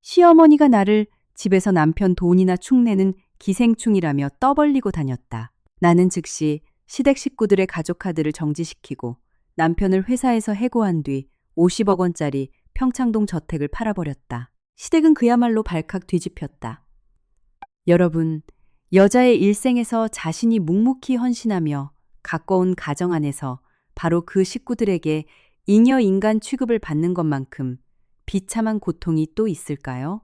시어머니가 나를 집에서 남편 돈이나 축내는 기생충이라며 떠벌리고 다녔다. 나는 즉시 시댁 식구들의 가족 카드를 정지시키고 남편을 회사에서 해고한 뒤 50억 원짜리 평창동 저택을 팔아버렸다. 시댁은 그야말로 발칵 뒤집혔다. 여러분, 여자의 일생에서 자신이 묵묵히 헌신하며 가꿔온 가정 안에서 바로 그 식구들에게 잉여 인간 취급을 받는 것만큼 비참한 고통이 또 있을까요?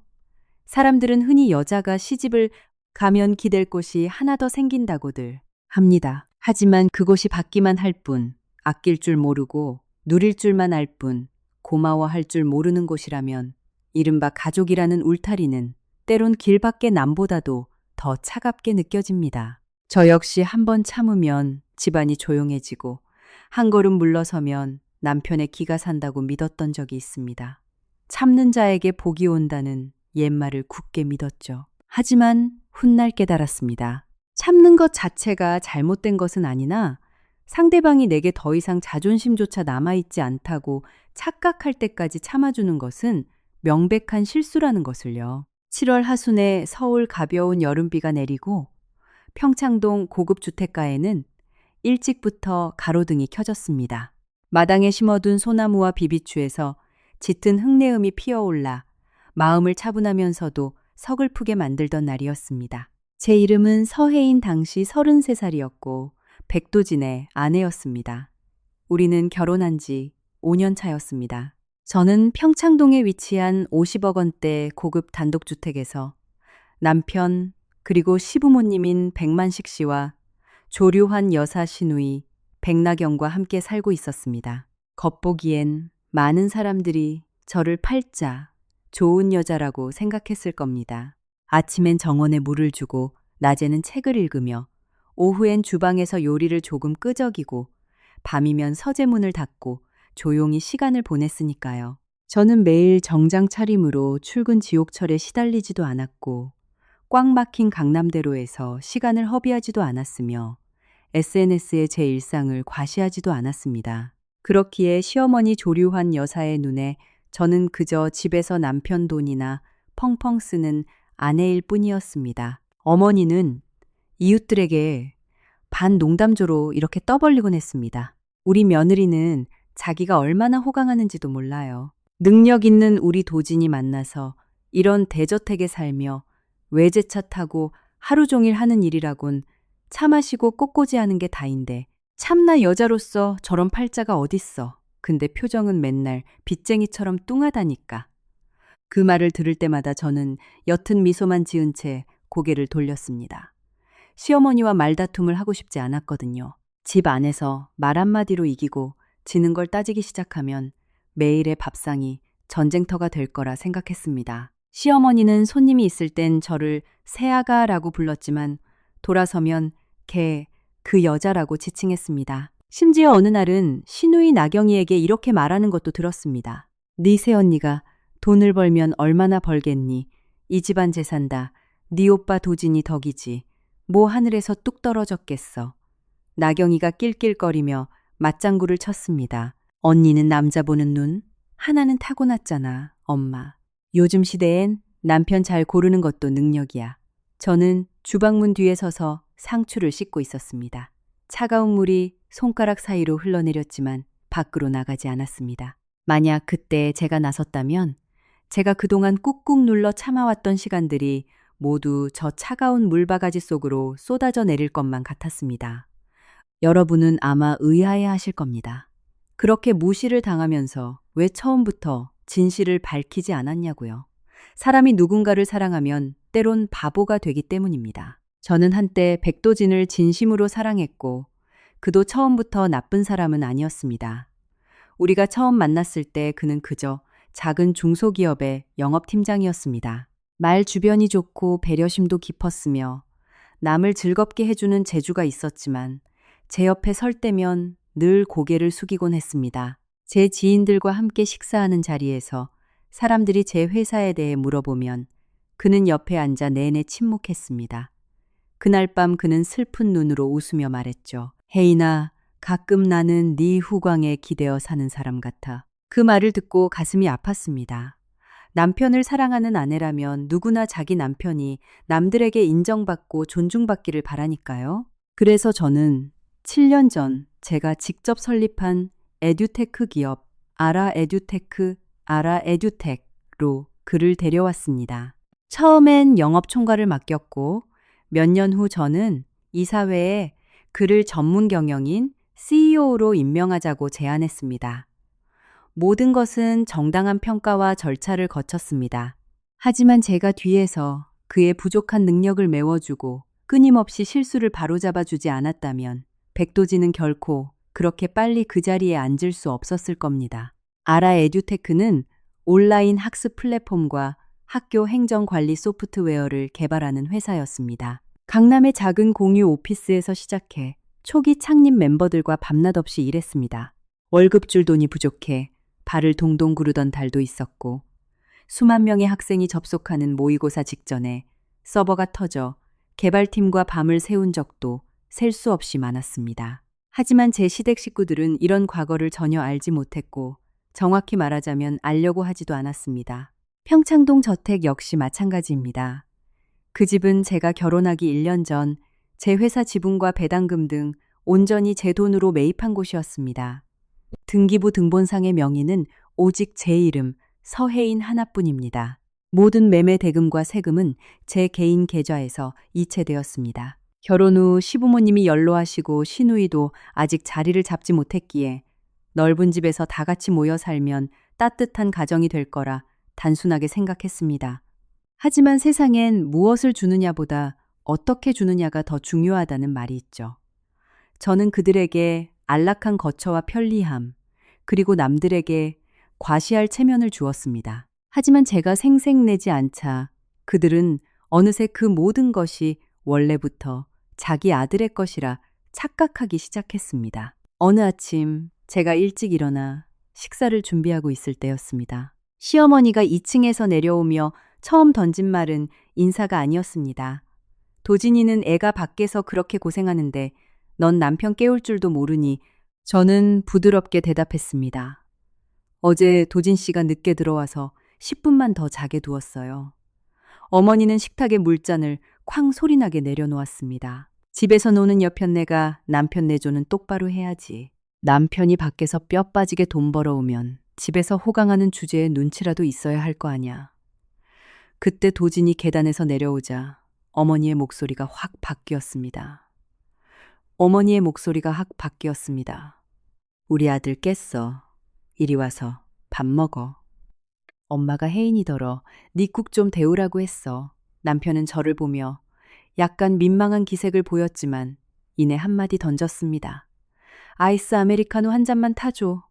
사람들은 흔히 여자가 시집을 가면 기댈 곳이 하나 더 생긴다고들 합니다. 하지만 그곳이 받기만 할 뿐, 아낄 줄 모르고 누릴 줄만 알 뿐, 고마워할 줄 모르는 곳이라면 이른바 가족이라는 울타리는 때론 길밖의 남보다도 더 차갑게 느껴집니다. 저 역시 한번 참으면 집안이 조용해지고 한 걸음 물러서면 남편의 기가 산다고 믿었던 적이 있습니다. 참는 자에게 복이 온다는 옛말을 굳게 믿었죠. 하지만 훗날 깨달았습니다. 참는 것 자체가 잘못된 것은 아니나 상대방이 내게 더 이상 자존심조차 남아있지 않다고 착각할 때까지 참아주는 것은 명백한 실수라는 것을요. 7월 하순에 서울 가벼운 여름비가 내리고 평창동 고급 주택가에는 일찍부터 가로등이 켜졌습니다. 마당에 심어둔 소나무와 비비추에서 짙은 흙내음이 피어올라 마음을 차분하면서도 서글프게 만들던 날이었습니다. 제 이름은 서혜인 당시 33살이었고 백도진의 아내였습니다. 우리는 결혼한 지 5년 차였습니다. 저는 평창동에 위치한 50억 원대 고급 단독주택에서 남편 그리고 시부모님인 백만식 씨와 조류한 여사 시누이 백나경과 함께 살고 있었습니다. 겉보기엔 많은 사람들이 저를 팔자, 좋은 여자라고 생각했을 겁니다. 아침엔 정원에 물을 주고 낮에는 책을 읽으며 오후엔 주방에서 요리를 조금 끄적이고 밤이면 서재문을 닫고 조용히 시간을 보냈으니까요. 저는 매일 정장 차림으로 출근 지옥철에 시달리지도 않았고 꽉 막힌 강남대로에서 시간을 허비하지도 않았으며 SNS에 제 일상을 과시하지도 않았습니다. 그렇기에 시어머니 조류한 여사의 눈에 저는 그저 집에서 남편 돈이나 펑펑 쓰는 아내일 뿐이었습니다. 어머니는 이웃들에게 반 농담조로 이렇게 떠벌리곤 했습니다. 우리 며느리는 자기가 얼마나 호강하는지도 몰라요. 능력 있는 우리 도진이 만나서 이런 대저택에 살며 외제차 타고 하루 종일 하는 일이라곤 차 마시고 꽃꽂이하는 게 다인데 참나 여자로서 저런 팔자가 어딨어. 근데 표정은 맨날 빚쟁이처럼 뚱하다니까. 그 말을 들을 때마다 저는 옅은 미소만 지은 채 고개를 돌렸습니다. 시어머니와 말다툼을 하고 싶지 않았거든요. 집 안에서 말 한마디로 이기고 지는 걸 따지기 시작하면 매일의 밥상이 전쟁터가 될 거라 생각했습니다. 시어머니는 손님이 있을 땐 저를 새아가라고 불렀지만 돌아서면 걔, 그 여자라고 지칭했습니다. 심지어 어느 날은 시누이 나경이에게 이렇게 말하는 것도 들었습니다. 네 새언니가 돈을 벌면 얼마나 벌겠니? 이 집안 재산 다 네 오빠 도진이 덕이지. 뭐 하늘에서 뚝 떨어졌겠어. 나경이가 낄낄거리며 맞장구를 쳤습니다. 언니는 남자 보는 눈? 하나는 타고났잖아, 엄마. 요즘 시대엔 남편 잘 고르는 것도 능력이야. 저는 주방문 뒤에 서서 상추를 씻고 있었습니다. 차가운 물이 손가락 사이로 흘러내렸지만 밖으로 나가지 않았습니다. 만약 그때 제가 나섰다면 제가 그동안 꾹꾹 눌러 참아왔던 시간들이 모두 저 차가운 물바가지 속으로 쏟아져 내릴 것만 같았습니다. 여러분은 아마 의아해 하실 겁니다. 그렇게 무시를 당하면서 왜 처음부터 진실을 밝히지 않았냐고요. 사람이 누군가를 사랑하면 때론 바보가 되기 때문입니다. 저는 한때 백도진을 진심으로 사랑했고 그도 처음부터 나쁜 사람은 아니었습니다. 우리가 처음 만났을 때 그는 그저 작은 중소기업의 영업팀장이었습니다. 말 주변이 좋고 배려심도 깊었으며 남을 즐겁게 해주는 재주가 있었지만 제 옆에 설 때면 늘 고개를 숙이곤 했습니다. 제 지인들과 함께 식사하는 자리에서 사람들이 제 회사에 대해 물어보면 그는 옆에 앉아 내내 침묵했습니다. 그날 밤 그는 슬픈 눈으로 웃으며 말했죠. 혜인아, 가끔 나는 네 후광에 기대어 사는 사람 같아. 그 말을 듣고 가슴이 아팠습니다. 남편을 사랑하는 아내라면 누구나 자기 남편이 남들에게 인정받고 존중받기를 바라니까요. 그래서 저는 7년 전 제가 직접 설립한 에듀테크 기업 아라 에듀텍로 그를 데려왔습니다. 처음엔 영업 총괄을 맡겼고 몇 년 후 저는 이사회에 그를 전문 경영인 CEO로 임명하자고 제안했습니다. 모든 것은 정당한 평가와 절차를 거쳤습니다. 하지만 제가 뒤에서 그의 부족한 능력을 메워주고 끊임없이 실수를 바로잡아주지 않았다면 백도진은 결코 그렇게 빨리 그 자리에 앉을 수 없었을 겁니다. 아라 에듀테크는 온라인 학습 플랫폼과 학교 행정 관리 소프트웨어를 개발하는 회사였습니다. 강남의 작은 공유 오피스에서 시작해 초기 창립 멤버들과 밤낮 없이 일했습니다. 월급 줄 돈이 부족해 발을 동동 구르던 달도 있었고 수만 명의 학생이 접속하는 모의고사 직전에 서버가 터져 개발팀과 밤을 새운 적도 셀 수 없이 많았습니다. 하지만 제 시댁 식구들은 이런 과거를 전혀 알지 못했고 정확히 말하자면 알려고 하지도 않았습니다. 평창동 저택 역시 마찬가지입니다. 그 집은 제가 결혼하기 1년 전 제 회사 지분과 배당금 등 온전히 제 돈으로 매입한 곳이었습니다. 등기부 등본상의 명의는 오직 제 이름 서혜인 하나뿐입니다. 모든 매매 대금과 세금은 제 개인 계좌에서 이체되었습니다. 결혼 후 시부모님이 연로하시고 시누이도 아직 자리를 잡지 못했기에 넓은 집에서 다 같이 모여 살면 따뜻한 가정이 될 거라 단순하게 생각했습니다. 하지만 세상엔 무엇을 주느냐보다 어떻게 주느냐가 더 중요하다는 말이 있죠. 저는 그들에게 안락한 거처와 편리함, 그리고 남들에게 과시할 체면을 주었습니다. 하지만 제가 생색내지 않자 그들은 어느새 그 모든 것이 원래부터 자기 아들의 것이라 착각하기 시작했습니다. 어느 아침 제가 일찍 일어나 식사를 준비하고 있을 때였습니다. 시어머니가 2층에서 내려오며 처음 던진 말은 인사가 아니었습니다. 도진이는 애가 밖에서 그렇게 고생하는데 넌 남편 깨울 줄도 모르니. 저는 부드럽게 대답했습니다. 어제 도진 씨가 늦게 들어와서 10분만 더 자게 두었어요. 어머니는 식탁에 물잔을 쾅 소리나게 내려놓았습니다. 집에서 노는 여편네가 남편 내조는 똑바로 해야지. 남편이 밖에서 뼈 빠지게 돈 벌어오면 집에서 호강하는 주제에 눈치라도 있어야 할 거 아냐. 그때 도진이 계단에서 내려오자 어머니의 목소리가 확 바뀌었습니다. 우리 아들 깼어. 이리 와서 밥 먹어. 엄마가 혜인이더러 네 국 좀 데우라고 했어. 남편은 저를 보며 약간 민망한 기색을 보였지만 이내 한마디 던졌습니다. 아이스 아메리카노 한 잔만 타줘.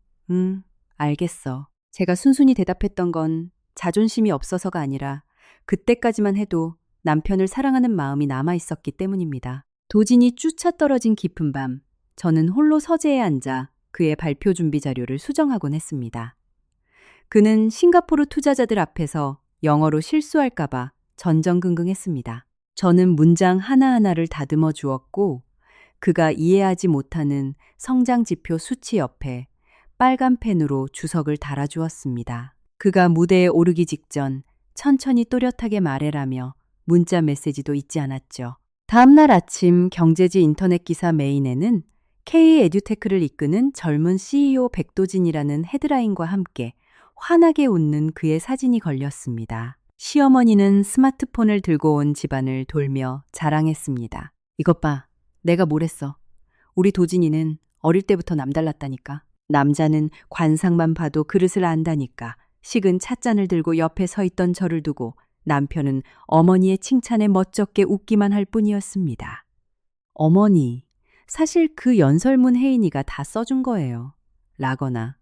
알겠어. 제가 순순히 대답했던 건 자존심이 없어서가 아니라 그때까지만 해도 남편을 사랑하는 마음이 남아 있었기 때문입니다. 도진이 쭈차 떨어진 깊은 밤, 저는 홀로 서재에 앉아 그의 발표 준비 자료를 수정하곤 했습니다. 그는 싱가포르 투자자들 앞에서 영어로 실수할까봐 전전긍긍했습니다. 저는 문장 하나하나를 다듬어 주었고 그가 이해하지 못하는 성장 지표 수치 옆에 빨간 펜으로 주석을 달아주었습니다. 그가 무대에 오르기 직전 천천히 또렷하게 말해라며 문자 메시지도 잊지 않았죠. 다음날 아침 경제지 인터넷 기사 메인에는 K-에듀테크를 이끄는 젊은 CEO 백도진이라는 헤드라인과 함께 환하게 웃는 그의 사진이 걸렸습니다. 시어머니는 스마트폰을 들고 온 집안을 돌며 자랑했습니다. 이것 봐, 내가 뭘 했어. 우리 도진이는 어릴 때부터 남달랐다니까. 남자는 관상만 봐도 그릇을 안다니까. 식은 찻잔을 들고 옆에 서 있던 저를 두고 남편은 어머니의 칭찬에 멋쩍게 웃기만 할 뿐이었습니다. 어머니, 사실 그 연설문 혜인이가 다 써준 거예요. 라거나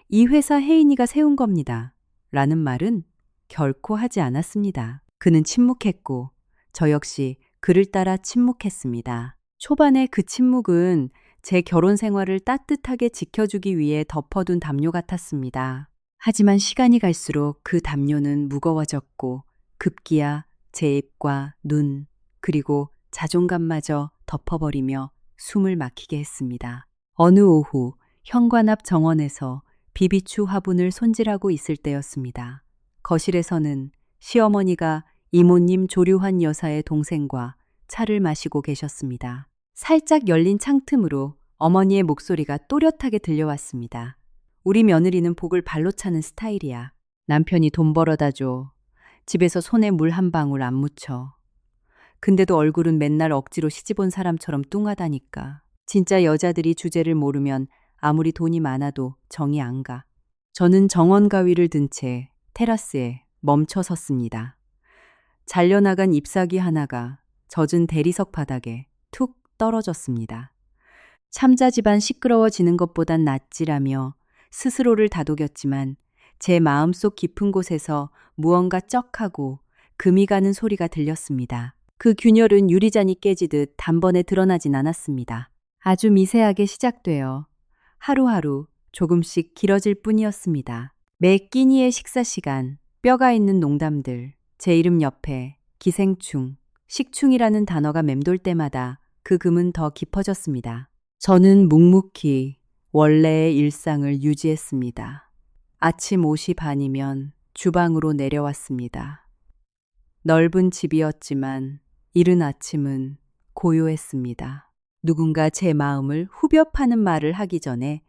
이 회사 혜인이가 세운 겁니다. 라는 말은 결코 하지 않았습니다. 그는 침묵했고 저 역시 그를 따라 침묵했습니다. 초반에 그 침묵은 제 결혼 생활을 따뜻하게 지켜주기 위해 덮어둔 담요 같았습니다. 하지만 시간이 갈수록 그 담요는 무거워졌고 급기야 제 입과 눈 그리고 자존감마저 덮어버리며 숨을 막히게 했습니다. 어느 오후 현관 앞 정원에서 비비추 화분을 손질하고 있을 때였습니다. 거실에서는 시어머니가 이모님 조류환 여사의 동생과 차를 마시고 계셨습니다. 살짝 열린 창틈으로 어머니의 목소리가 또렷하게 들려왔습니다. 우리 며느리는 복을 발로 차는 스타일이야. 남편이 돈 벌어다 줘. 집에서 손에 물 한 방울 안 묻혀. 근데도 얼굴은 맨날 억지로 시집온 사람처럼 뚱하다니까. 진짜 여자들이 주제를 모르면 아무리 돈이 많아도 정이 안 가. 저는 정원 가위를 든 채 테라스에 멈춰 섰습니다. 잘려나간 잎사귀 하나가 젖은 대리석 바닥에 툭 떨어졌습니다. 참자 집안 시끄러워지는 것보단 낫지라며 스스로를 다독였지만 제 마음속 깊은 곳에서 무언가 쩍하고 금이 가는 소리가 들렸습니다. 그 균열은 유리잔이 깨지듯 단번에 드러나진 않았습니다. 아주 미세하게 시작되어 하루하루 조금씩 길어질 뿐이었습니다. 매 끼니의 식사 시간, 뼈가 있는 농담들, 제 이름 옆에 기생충, 식충이라는 단어가 맴돌 때마다 그 금은 더 깊어졌습니다. 저는 묵묵히 원래의 일상을 유지했습니다. 아침 5시 반이면 주방으로 내려왔습니다. 넓은 집이었지만 이른 아침은 고요했습니다. 누군가 제 마음을 후벼 파는 말을 하기 전에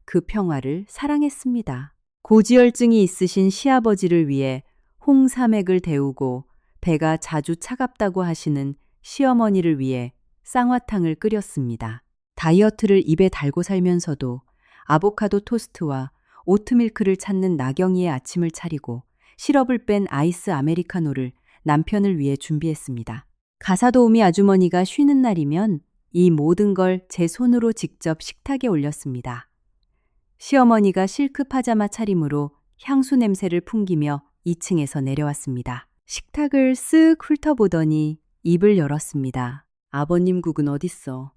그 평화를 사랑했습니다. 고지혈증이 있으신 시아버지를 위해 홍삼액을 데우고 배가 자주 차갑다고 하시는 시어머니를 위해 쌍화탕을 끓였습니다. 다이어트를 입에 달고 살면서도 아보카도 토스트와 오트밀크를 찾는 나경이의 아침을 차리고 시럽을 뺀 아이스 아메리카노를 남편을 위해 준비했습니다. 가사도우미 아주머니가 쉬는 날이면 이 모든 걸 제 손으로 직접 식탁에 올렸습니다. 시어머니가 실크 파자마 차림으로 향수 냄새를 풍기며 2층에서 내려왔습니다. 식탁을 쓱 훑어보더니 입을 열었습니다. 아버님 국은 어딨어?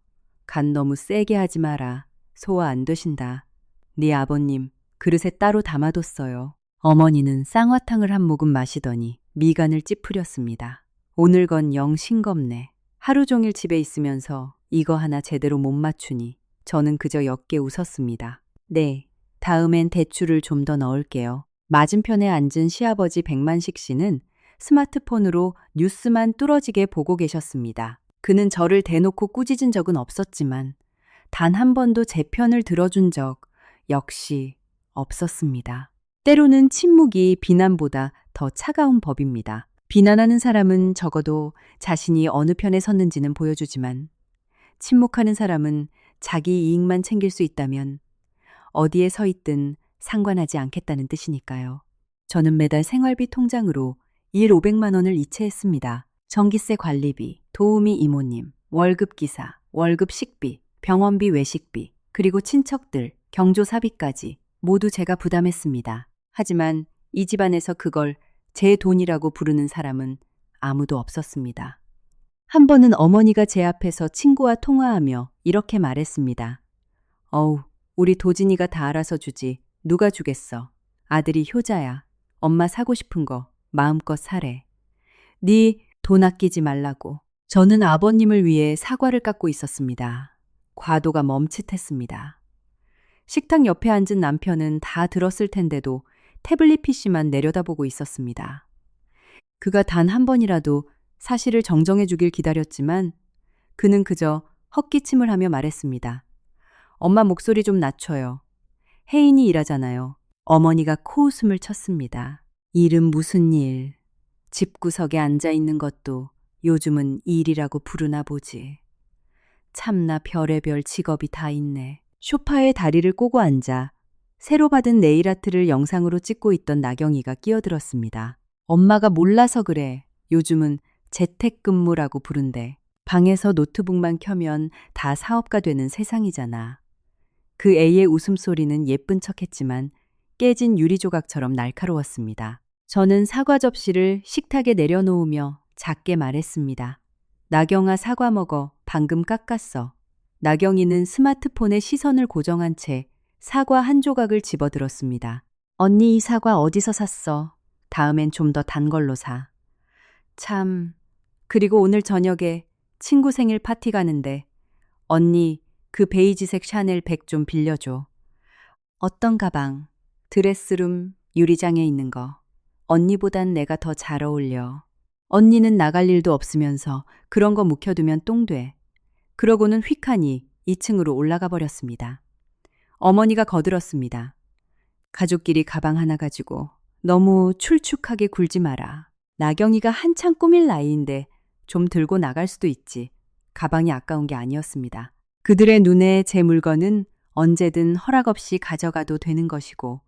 간 너무 세게 하지 마라. 소화 안 되신다. 네 아버님 그릇에 따로 담아뒀어요. 어머니는 쌍화탕을 한 모금 마시더니 미간을 찌푸렸습니다. 오늘 건 영 싱겁네. 하루 종일 집에 있으면서 이거 하나 제대로 못 맞추니 저는 그저 옅게 웃었습니다. 네, 다음엔 대추를 좀 더 넣을게요. 맞은편에 앉은 시아버지 백만식 씨는 스마트폰으로 뉴스만 뚫어지게 보고 계셨습니다. 그는 저를 대놓고 꾸짖은 적은 없었지만 단 한 번도 제 편을 들어준 적 역시 없었습니다. 때로는 침묵이 비난보다 더 차가운 법입니다. 비난하는 사람은 적어도 자신이 어느 편에 섰는지는 보여주지만 침묵하는 사람은 자기 이익만 챙길 수 있다면 어디에 서 있든 상관하지 않겠다는 뜻이니까요. 저는 매달 생활비 통장으로 일 500만 원을 이체했습니다. 전기세 관리비, 도우미 이모님, 월급 기사, 월급 식비, 병원비 외식비, 그리고 친척들, 경조사비까지 모두 제가 부담했습니다. 하지만 이 집안에서 그걸 제 돈이라고 부르는 사람은 아무도 없었습니다. 한 번은 어머니가 제 앞에서 친구와 통화하며 이렇게 말했습니다. 어우, 우리 도진이가 다 알아서 주지. 누가 주겠어. 아들이 효자야. 엄마 사고 싶은 거 마음껏 사래. 네 돈 아끼지 말라고. 저는 아버님을 위해 사과를 깎고 있었습니다. 과도가 멈칫했습니다. 식탁 옆에 앉은 남편은 다 들었을 텐데도 태블릿 PC만 내려다보고 있었습니다. 그가 단 한 번이라도 사실을 정정해 주길 기다렸지만 그는 그저 헛기침을 하며 말했습니다. 엄마 목소리 좀 낮춰요. 혜인이 일하잖아요. 어머니가 코웃음을 쳤습니다. 일은 무슨 일. 집구석에 앉아 있는 것도 요즘은 일이라고 부르나 보지. 참나 별의별 직업이 다 있네. 소파에 다리를 꼬고 앉아 새로 받은 네일아트를 영상으로 찍고 있던 나경이가 끼어들었습니다. 엄마가 몰라서 그래. 요즘은 재택근무라고 부른대. 방에서 노트북만 켜면 다 사업가 되는 세상이잖아. 그 애의 웃음소리는 예쁜 척했지만 깨진 유리조각처럼 날카로웠습니다. 저는 사과 접시를 식탁에 내려놓으며 작게 말했습니다. 나경아 사과 먹어. 방금 깎았어. 나경이는 스마트폰에 시선을 고정한 채 사과 한 조각을 집어들었습니다. 언니 이 사과 어디서 샀어? 다음엔 좀 더 단 걸로 사. 참, 그리고 오늘 저녁에 친구 생일 파티 가는데 언니 그 베이지색 샤넬 백 좀 빌려줘. 어떤 가방? 드레스룸 유리장에 있는 거. 언니보단 내가 더 잘 어울려. 언니는 나갈 일도 없으면서 그런 거 묵혀두면 똥돼. 그러고는 휙하니 2층으로 올라가 버렸습니다. 어머니가 거들었습니다. 가족끼리 가방 하나 가지고 너무 출축하게 굴지 마라. 나경이가 한창 꾸밀 나이인데 좀 들고 나갈 수도 있지. 가방이 아까운 게 아니었습니다. 그들의 눈에 제 물건은 언제든 허락 없이 가져가도 되는 것이고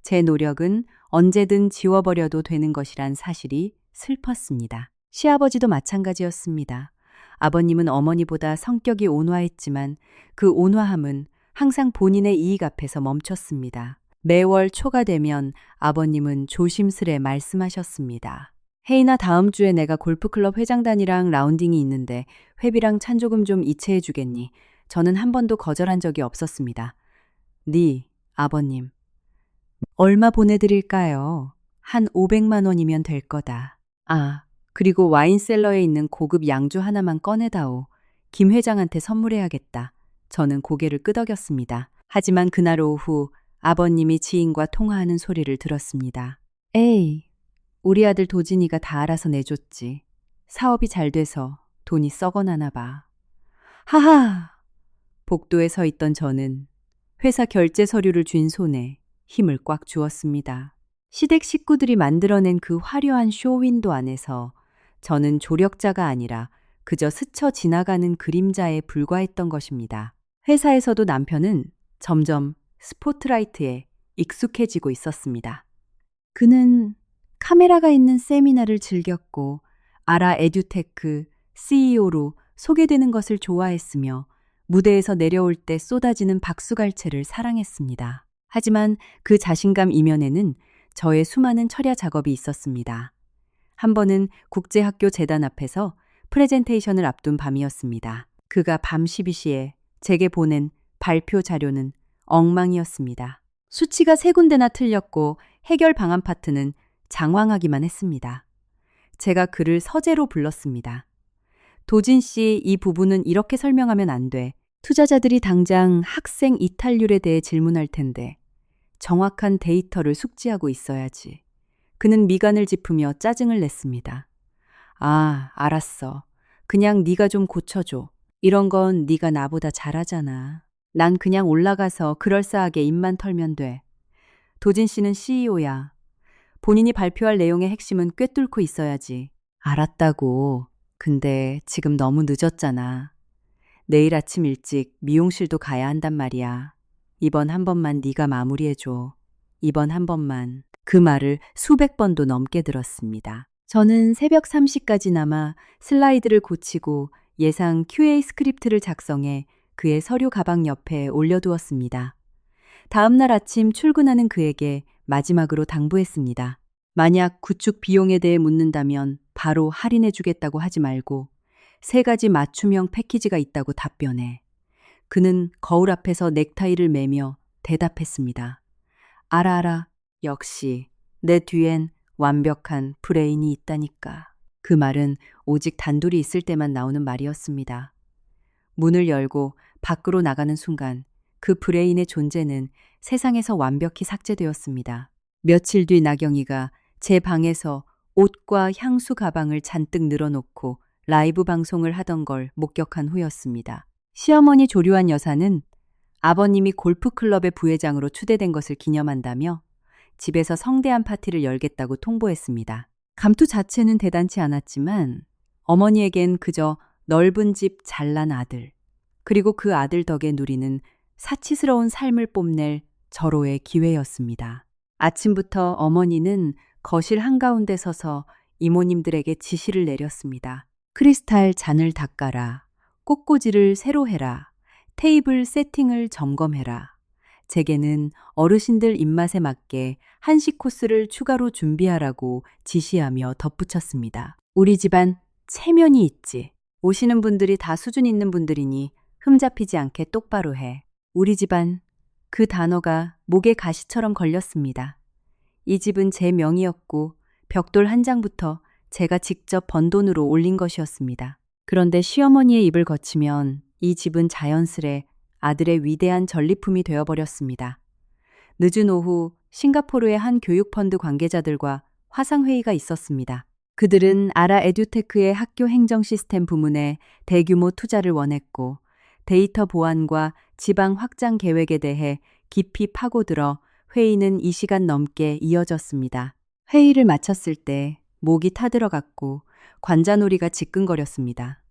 제 노력은 언제든 지워버려도 되는 것이란 사실이 슬펐습니다. 시아버지도 마찬가지였습니다. 아버님은 어머니보다 성격이 온화했지만 그 온화함은 항상 본인의 이익 앞에서 멈췄습니다. 매월 초가 되면 아버님은 조심스레 말씀하셨습니다. 혜인아, 다음 주에 내가 골프클럽 회장단이랑 라운딩이 있는데 회비랑 찬조금 좀 이체해 주겠니? 저는 한 번도 거절한 적이 없었습니다. 네, 아버님. 얼마 보내드릴까요? 한 500만 원이면 될 거다. 아, 그리고 와인셀러에 있는 고급 양주 하나만 꺼내다오. 김 회장한테 선물해야겠다. 저는 고개를 끄덕였습니다. 하지만 그날 오후 아버님이 지인과 통화하는 소리를 들었습니다. 에이, 우리 아들 도진이가 다 알아서 내줬지. 사업이 잘 돼서 돈이 썩어나나 봐. 하하! 복도에 서 있던 저는 회사 결제 서류를 쥔 손에 힘을 꽉 주었습니다. 시댁 식구들이 만들어낸 그 화려한 쇼윈도 안에서 저는 조력자가 아니라 그저 스쳐 지나가는 그림자에 불과했던 것입니다. 회사에서도 남편은 점점 스포트라이트에 익숙해지고 있었습니다. 그는 카메라가 있는 세미나를 즐겼고 아라 에듀테크 CEO로 소개되는 것을 좋아했으며 무대에서 내려올 때 쏟아지는 박수갈채를 사랑했습니다. 하지만 그 자신감 이면에는 저의 수많은 철야 작업이 있었습니다. 한 번은 국제학교 재단 앞에서 프레젠테이션을 앞둔 밤이었습니다. 그가 밤 12시에 제게 보낸 발표 자료는 엉망이었습니다. 수치가 3군데나 틀렸고 해결 방안 파트는 장황하기만 했습니다. 제가 그를 서재로 불렀습니다. 도진 씨, 이 부분은 이렇게 설명하면 안 돼. 투자자들이 당장 학생 이탈률에 대해 질문할 텐데 정확한 데이터를 숙지하고 있어야지. 그는 미간을 짚으며 짜증을 냈습니다. 아, 알았어. 그냥 네가 좀 고쳐줘. 이런 건 네가 나보다 잘하잖아. 난 그냥 올라가서 그럴싸하게 입만 털면 돼. 도진 씨는 CEO야. 본인이 발표할 내용의 핵심은 꿰뚫고 있어야지. 알았다고. 근데 지금 너무 늦었잖아. 내일 아침 일찍 미용실도 가야 한단 말이야. 이번 한 번만 네가 마무리해줘. 이번 한 번만. 그 말을 수백 번도 넘게 들었습니다. 저는 새벽 3시까지 남아 슬라이드를 고치고 예상 QA 스크립트를 작성해 그의 서류 가방 옆에 올려두었습니다. 다음 날 아침 출근하는 그에게 마지막으로 당부했습니다. 만약 구축 비용에 대해 묻는다면 바로 할인해주겠다고 하지 말고 3가지 맞춤형 패키지가 있다고 답변해. 그는 거울 앞에서 넥타이를 매며 대답했습니다. 알아. 역시 내 뒤엔 완벽한 브레인이 있다니까. 그 말은 오직 단둘이 있을 때만 나오는 말이었습니다. 문을 열고 밖으로 나가는 순간 그 브레인의 존재는 세상에서 완벽히 삭제되었습니다. 며칠 뒤 나경이가 제 방에서 옷과 향수 가방을 잔뜩 늘어놓고 라이브 방송을 하던 걸 목격한 후였습니다. 시어머니 조류한 여사는 아버님이 골프클럽의 부회장으로 추대된 것을 기념한다며 집에서 성대한 파티를 열겠다고 통보했습니다. 감투 자체는 대단치 않았지만 어머니에겐 그저 넓은 집 잘난 아들, 그리고 그 아들 덕에 누리는 사치스러운 삶을 뽐낼 절호의 기회였습니다. 아침부터 어머니는 거실 한가운데 서서 이모님들에게 지시를 내렸습니다. 크리스탈 잔을 닦아라. 꽃꽂이를 새로 해라. 테이블 세팅을 점검해라. 제게는 어르신들 입맛에 맞게 한식 코스를 추가로 준비하라고 지시하며 덧붙였습니다. 우리 집안 체면이 있지. 오시는 분들이 다 수준 있는 분들이니 흠잡히지 않게 똑바로 해. 우리 집안, 그 단어가 목에 가시처럼 걸렸습니다. 이 집은 제 명의였고 벽돌 한 장부터 제가 직접 번 돈으로 올린 것이었습니다. 그런데 시어머니의 입을 거치면 이 집은 자연스레 아들의 위대한 전리품이 되어버렸습니다. 늦은 오후 싱가포르의 한 교육펀드 관계자들과 화상회의가 있었습니다. 그들은 아라 에듀테크의 학교 행정 시스템 부문에 대규모 투자를 원했고 데이터 보안과 지방 확장 계획에 대해 깊이 파고들어 회의는 2시간 넘게 이어졌습니다. 회의를 마쳤을 때 목이 타들어갔고 관자놀이가 지끈거렸습니다.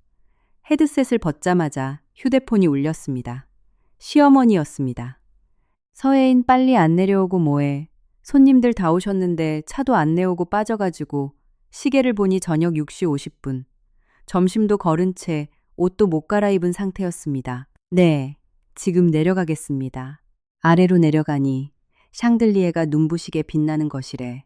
헤드셋을 벗자마자 휴대폰이 울렸습니다. 시어머니였습니다. 서혜인 빨리 안 내려오고 뭐해. 손님들 다 오셨는데 차도 안 내오고 빠져가지고 시계를 보니 저녁 6시 50분. 점심도 거른 채 옷도 못 갈아입은 상태였습니다. 네, 지금 내려가겠습니다. 아래로 내려가니 샹들리에가 눈부시게 빛나는 거실에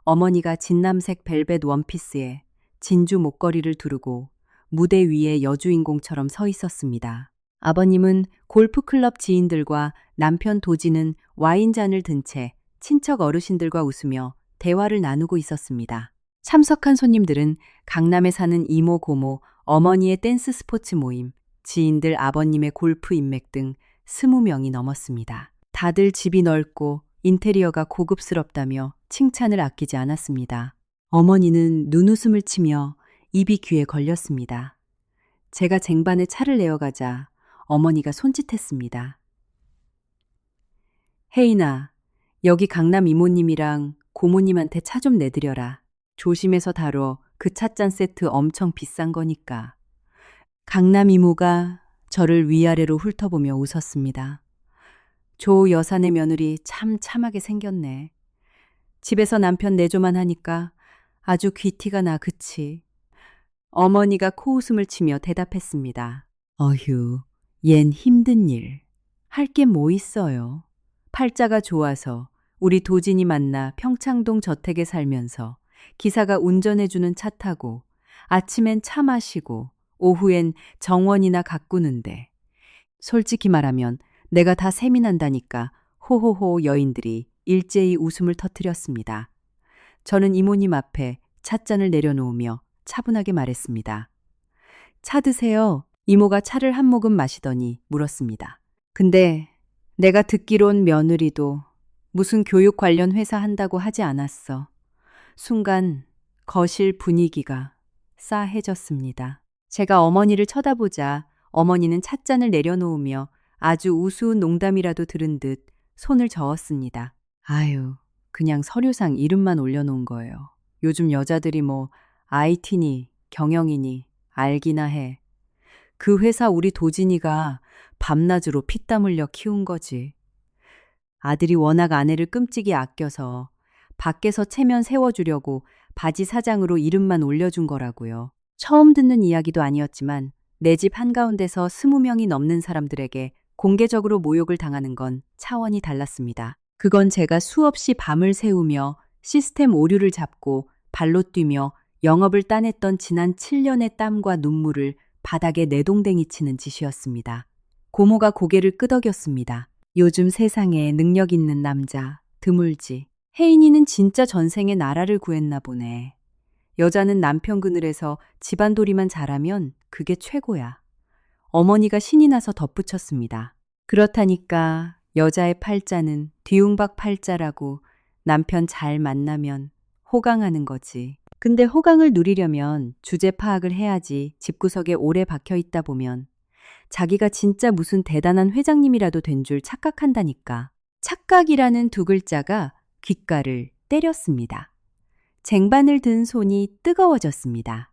어머니가 진남색 벨벳 원피스에 진주 목걸이를 두르고 무대 위에 여주인공처럼 서 있었습니다. 아버님은 골프클럽 지인들과 남편 도지는 와인잔을 든 채 친척 어르신들과 웃으며 대화를 나누고 있었습니다. 참석한 손님들은 강남에 사는 이모 고모, 어머니의 댄스 스포츠 모임, 지인들 아버님의 골프 인맥 등 20명이 넘었습니다. 다들 집이 넓고 인테리어가 고급스럽다며 칭찬을 아끼지 않았습니다. 어머니는 눈웃음을 치며 입이 귀에 걸렸습니다. 제가 쟁반에 차를 내어가자 어머니가 손짓했습니다. 혜인아, 여기 강남 이모님이랑 고모님한테 차 좀 내드려라. 조심해서 다뤄. 그 찻잔 세트 엄청 비싼 거니까. 강남 이모가 저를 위아래로 훑어보며 웃었습니다. 조 여사네 며느리 참 참하게 생겼네. 집에서 남편 내조만 하니까 아주 귀티가 나, 그치? 어머니가 코웃음을 치며 대답했습니다. 어휴, 얜 힘든 일. 할 게 뭐 있어요. 팔자가 좋아서 우리 도진이 만나 평창동 저택에 살면서 기사가 운전해주는 차 타고 아침엔 차 마시고 오후엔 정원이나 가꾸는데 솔직히 말하면 내가 다 셈이 난다니까 호호호 여인들이 일제히 웃음을 터뜨렸습니다. 저는 이모님 앞에 찻잔을 내려놓으며 차분하게 말했습니다. 차 드세요. 이모가 차를 한 모금 마시더니 물었습니다. 근데 내가 듣기론 며느리도 무슨 교육 관련 회사 한다고 하지 않았어. 순간 거실 분위기가 싸해졌습니다. 제가 어머니를 쳐다보자 어머니는 찻잔을 내려놓으며 아주 우스운 농담이라도 들은 듯 손을 저었습니다. 아유, 그냥 서류상 이름만 올려놓은 거예요. 요즘 여자들이 뭐 IT니 경영이니 알기나 해. 그 회사 우리 도진이가 밤낮으로 피땀 흘려 키운 거지. 아들이 워낙 아내를 끔찍이 아껴서 밖에서 체면 세워주려고 바지 사장으로 이름만 올려준 거라고요. 처음 듣는 이야기도 아니었지만 내 집 한가운데서 20명이 넘는 사람들에게 공개적으로 모욕을 당하는 건 차원이 달랐습니다. 그건 제가 수없이 밤을 새우며 시스템 오류를 잡고 발로 뛰며 영업을 따냈던 지난 7년의 땀과 눈물을 바닥에 내동댕이 치는 짓이었습니다. 고모가 고개를 끄덕였습니다. 요즘 세상에 능력 있는 남자 드물지. 혜인이는 진짜 전생에 나라를 구했나 보네. 여자는 남편 그늘에서 집안돌이만 잘하면 그게 최고야. 어머니가 신이 나서 덧붙였습니다. 그렇다니까 여자의 팔자는 뒤웅박 팔자라고 남편 잘 만나면 호강하는 거지. 근데 호강을 누리려면 주제 파악을 해야지. 집구석에 오래 박혀 있다 보면 자기가 진짜 무슨 대단한 회장님이라도 된 줄 착각한다니까. 착각이라는 두 글자가 귓가를 때렸습니다. 쟁반을 든 손이 뜨거워졌습니다.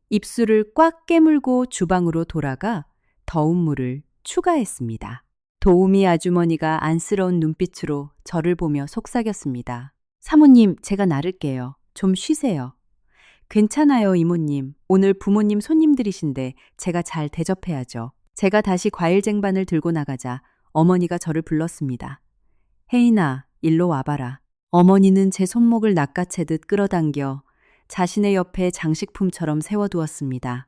입술을 꽉 깨물고 주방으로 돌아가 더운 물을 추가했습니다. 도우미 아주머니가 안쓰러운 눈빛으로 저를 보며 속삭였습니다. 사모님, 제가 나를게요. 좀 쉬세요. 괜찮아요, 이모님. 오늘 부모님 손님들이신데 제가 잘 대접해야죠. 제가 다시 과일 쟁반을 들고 나가자 어머니가 저를 불렀습니다. 혜인아, 일로 와봐라. 어머니는 제 손목을 낚아채듯 끌어당겨 자신의 옆에 장식품처럼 세워두었습니다.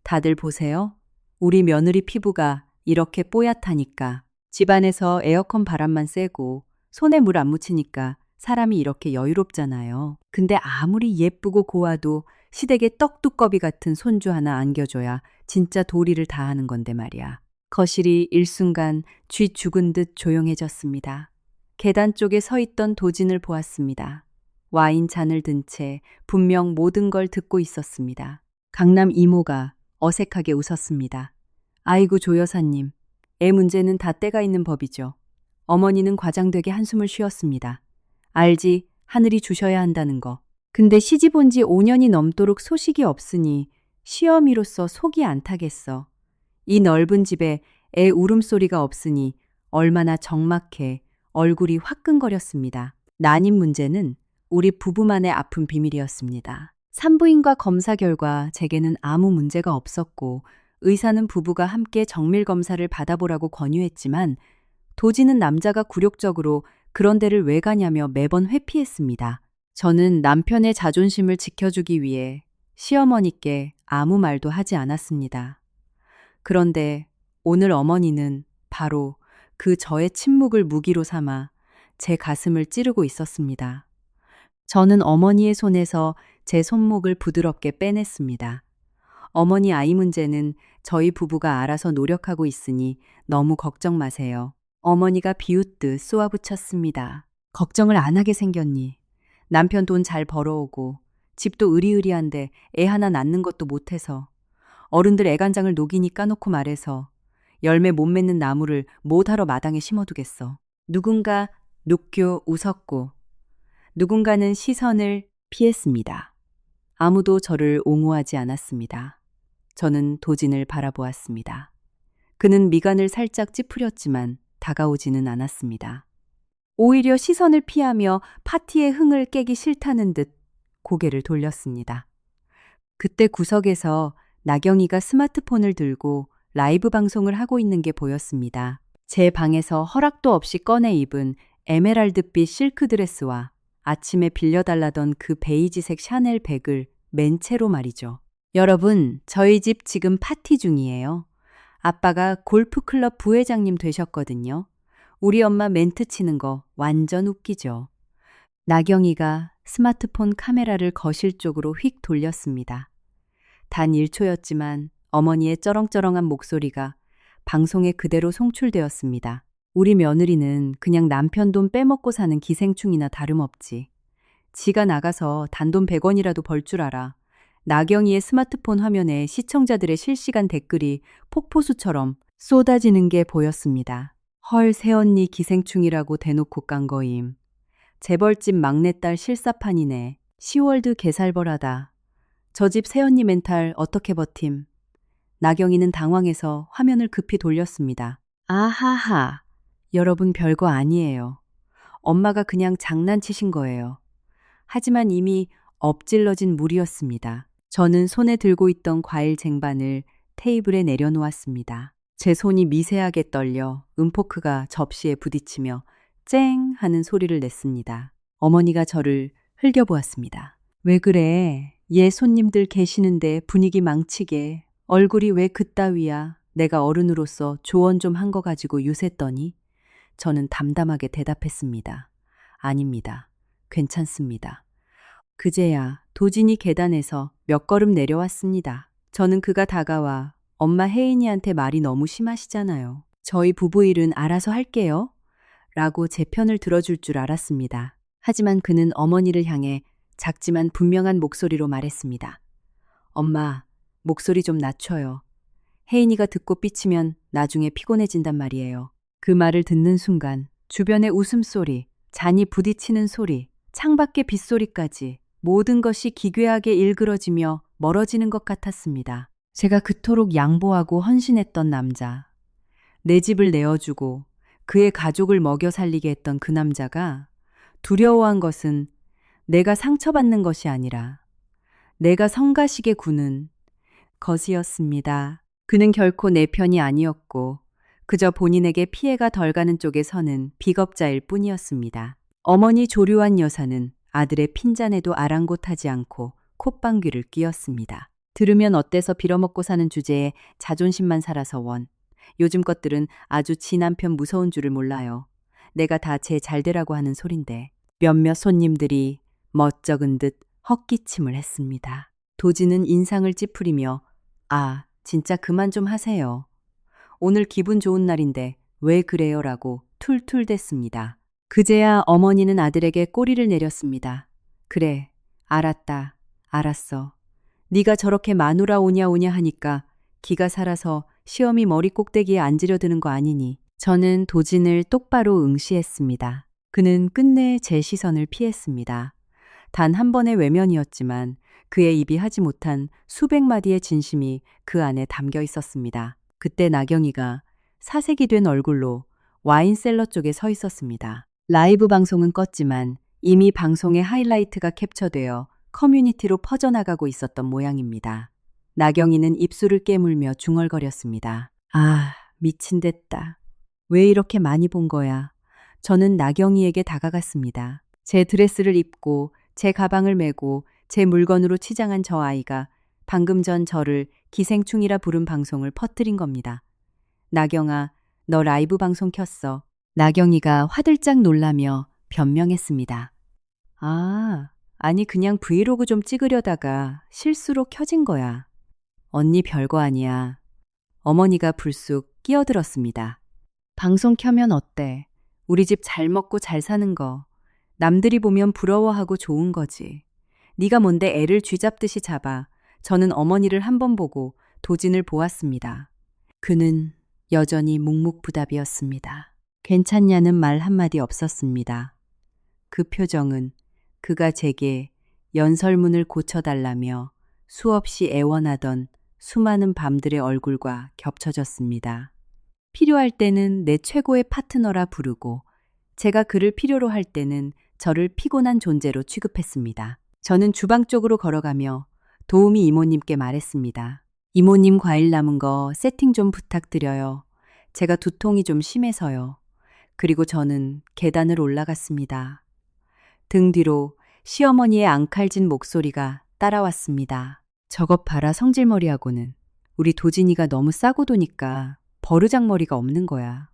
다들 보세요. 우리 며느리 피부가 이렇게 뽀얗다니까. 집안에서 에어컨 바람만 쐬고 손에 물 안 묻히니까 사람이 이렇게 여유롭잖아요. 근데 아무리 예쁘고 고와도 시댁에 떡두꺼비 같은 손주 하나 안겨줘야 진짜 도리를 다하는 건데 말이야. 거실이 일순간 쥐 죽은 듯 조용해졌습니다. 계단 쪽에 서 있던 도진을 보았습니다. 와인 잔을 든 채 분명 모든 걸 듣고 있었습니다. 강남 이모가 어색하게 웃었습니다. 아이고 조 여사님, 애 문제는 다 때가 있는 법이죠. 어머니는 과장되게 한숨을 쉬었습니다. 알지, 하늘이 주셔야 한다는 거. 근데 시집 온 지 5년이 넘도록 소식이 없으니 시어미로서 속이 안 타겠어. 이 넓은 집에 애 울음소리가 없으니 얼마나 적막해 얼굴이 화끈거렸습니다. 난임 문제는 우리 부부만의 아픈 비밀이었습니다. 산부인과 검사 결과 제게는 아무 문제가 없었고 의사는 부부가 함께 정밀 검사를 받아보라고 권유했지만 도지는 남자가 굴욕적으로 그런 데를 왜 가냐며 매번 회피했습니다. 저는 남편의 자존심을 지켜주기 위해 시어머니께 아무 말도 하지 않았습니다. 그런데 오늘 어머니는 바로 그 저의 침묵을 무기로 삼아 제 가슴을 찌르고 있었습니다. 저는 어머니의 손에서 제 손목을 부드럽게 빼냈습니다. 어머니 아이 문제는 저희 부부가 알아서 노력하고 있으니 너무 걱정 마세요. 어머니가 비웃듯 쏘아붙였습니다. 걱정을 안 하게 생겼니? 남편 돈 잘 벌어오고 집도 으리으리한데 애 하나 낳는 것도 못해서 어른들 애간장을 녹이니 까놓고 말해서 열매 못 맺는 나무를 못하러 마당에 심어두겠어. 누군가 눕교 웃었고 누군가는 시선을 피했습니다. 아무도 저를 옹호하지 않았습니다. 저는 도진을 바라보았습니다. 그는 미간을 살짝 찌푸렸지만 다가오지는 않았습니다. 오히려 시선을 피하며 파티의 흥을 깨기 싫다는 듯 고개를 돌렸습니다. 그때 구석에서 나경이가 스마트폰을 들고 라이브 방송을 하고 있는 게 보였습니다. 제 방에서 허락도 없이 꺼내 입은 에메랄드빛 실크 드레스와 아침에 빌려달라던 그 베이지색 샤넬 백을 맨 채로 말이죠. 여러분, 저희 집 지금 파티 중이에요. 아빠가 골프클럽 부회장님 되셨거든요. 우리 엄마 멘트 치는 거 완전 웃기죠. 나경이가 스마트폰 카메라를 거실 쪽으로 휙 돌렸습니다. 단 1초였지만 어머니의 쩌렁쩌렁한 목소리가 방송에 그대로 송출되었습니다. 우리 며느리는 그냥 남편 돈 빼먹고 사는 기생충이나 다름없지. 지가 나가서 단돈 100원이라도 벌 줄 알아. 나경이의 스마트폰 화면에 시청자들의 실시간 댓글이 폭포수처럼 쏟아지는 게 보였습니다. 헐, 새언니 기생충이라고 대놓고 깐 거임. 재벌집 막내딸 실사판이네. 시월드 개살벌하다. 저 집 새언니 멘탈 어떻게 버팀. 나경이는 당황해서 화면을 급히 돌렸습니다. 아하하. 여러분 별거 아니에요. 엄마가 그냥 장난치신 거예요. 하지만 이미 엎질러진 물이었습니다. 저는 손에 들고 있던 과일 쟁반을 테이블에 내려놓았습니다. 제 손이 미세하게 떨려 음포크가 접시에 부딪히며 쨍 하는 소리를 냈습니다. 어머니가 저를 흘겨보았습니다. 왜 그래? 얘 손님들 계시는데 분위기 망치게. 얼굴이 왜 그따위야? 내가 어른으로서 조언 좀 한 거 가지고 유세떠니? 저는 담담하게 대답했습니다. 아닙니다. 괜찮습니다. 그제야 도진이 계단에서 몇 걸음 내려왔습니다. 저는 그가 다가와 엄마 혜인이한테 말이 너무 심하시잖아요. 저희 부부 일은 알아서 할게요. 라고 제 편을 들어줄 줄 알았습니다. 하지만 그는 어머니를 향해 작지만 분명한 목소리로 말했습니다. 엄마, 목소리 좀 낮춰요. 혜인이가 듣고 삐치면 나중에 피곤해진단 말이에요. 그 말을 듣는 순간 주변의 웃음소리, 잔이 부딪히는 소리, 창밖의 빗소리까지 모든 것이 기괴하게 일그러지며 멀어지는 것 같았습니다. 제가 그토록 양보하고 헌신했던 남자, 내 집을 내어주고 그의 가족을 먹여 살리게 했던 그 남자가 두려워한 것은 내가 상처받는 것이 아니라 내가 성가시게 구는 것이었습니다. 그는 결코 내 편이 아니었고 그저 본인에게 피해가 덜 가는 쪽에 서는 비겁자일 뿐이었습니다. 어머니 조류한 여사는 아들의 핀잔에도 아랑곳하지 않고 콧방귀를 뀌었습니다. 들으면 어때서 빌어먹고 사는 주제에 자존심만 살아서 원. 요즘 것들은 아주 지 남편 무서운 줄을 몰라요. 내가 다 제 잘되라고 하는 소린데. 몇몇 손님들이 멋쩍은 듯 헛기침을 했습니다. 도지는 인상을 찌푸리며 아, 진짜 그만 좀 하세요. 오늘 기분 좋은 날인데 왜 그래요? 라고 툴툴댔습니다. 그제야 어머니는 아들에게 꼬리를 내렸습니다. 그래, 알았다. 알았어. 네가 저렇게 마누라 오냐 오냐 하니까 기가 살아서 시험이 머리 꼭대기에 앉으려 드는 거 아니니. 저는 도진을 똑바로 응시했습니다. 그는 끝내 제 시선을 피했습니다. 단 한 번의 외면이었지만 그의 입이 하지 못한 수백 마디의 진심이 그 안에 담겨 있었습니다. 그때 나경이가 사색이 된 얼굴로 와인셀러 쪽에 서 있었습니다. 라이브 방송은 껐지만 이미 방송의 하이라이트가 캡처되어 커뮤니티로 퍼져나가고 있었던 모양입니다. 나경이는 입술을 깨물며 중얼거렸습니다. 아, 미친댔다. 왜 이렇게 많이 본 거야? 저는 나경이에게 다가갔습니다. 제 드레스를 입고 제 가방을 메고 제 물건으로 치장한 저 아이가 방금 전 저를 기생충이라 부른 방송을 퍼뜨린 겁니다. 나경아, 너 라이브 방송 켰어. 나경이가 화들짝 놀라며 변명했습니다. 아니 그냥 브이로그 좀 찍으려다가 실수로 켜진 거야. 언니 별거 아니야. 어머니가 불쑥 끼어들었습니다. 방송 켜면 어때? 우리 집 잘 먹고 잘 사는 거. 남들이 보면 부러워하고 좋은 거지. 네가 뭔데 애를 쥐잡듯이 잡아. 저는 어머니를 한 번 보고 도진을 보았습니다. 그는 여전히 묵묵부답이었습니다. 괜찮냐는 말 한마디 없었습니다. 그 표정은 그가 제게 연설문을 고쳐달라며 수없이 애원하던 수많은 밤들의 얼굴과 겹쳐졌습니다. 필요할 때는 내 최고의 파트너라 부르고 제가 그를 필요로 할 때는 저를 피곤한 존재로 취급했습니다. 저는 주방 쪽으로 걸어가며 도우미 이모님께 말했습니다. 이모님 과일 남은 거 세팅 좀 부탁드려요. 제가 두통이 좀 심해서요. 그리고 저는 계단을 올라갔습니다. 등 뒤로 시어머니의 앙칼진 목소리가 따라왔습니다. 저것 봐라 성질머리하고는. 우리 도진이가 너무 싸고 도니까 버르장머리가 없는 거야.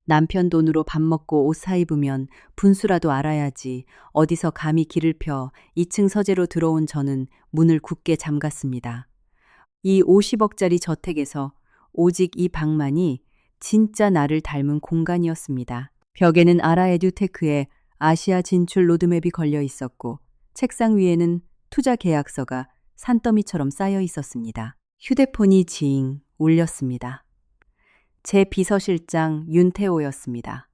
남편 돈으로 밥 먹고 옷 사입으면 분수라도 알아야지. 어디서 감히 길을 펴 2층 서재로 들어온 저는 문을 굳게 잠갔습니다. 이 50억짜리 저택에서 오직 이 방만이 진짜 나를 닮은 공간이었습니다. 벽에는 아라에듀테크의 아시아 진출 로드맵이 걸려 있었고 책상 위에는 투자 계약서가 산더미처럼 쌓여 있었습니다. 휴대폰이 징 울렸습니다. 제 비서실장 윤태호였습니다.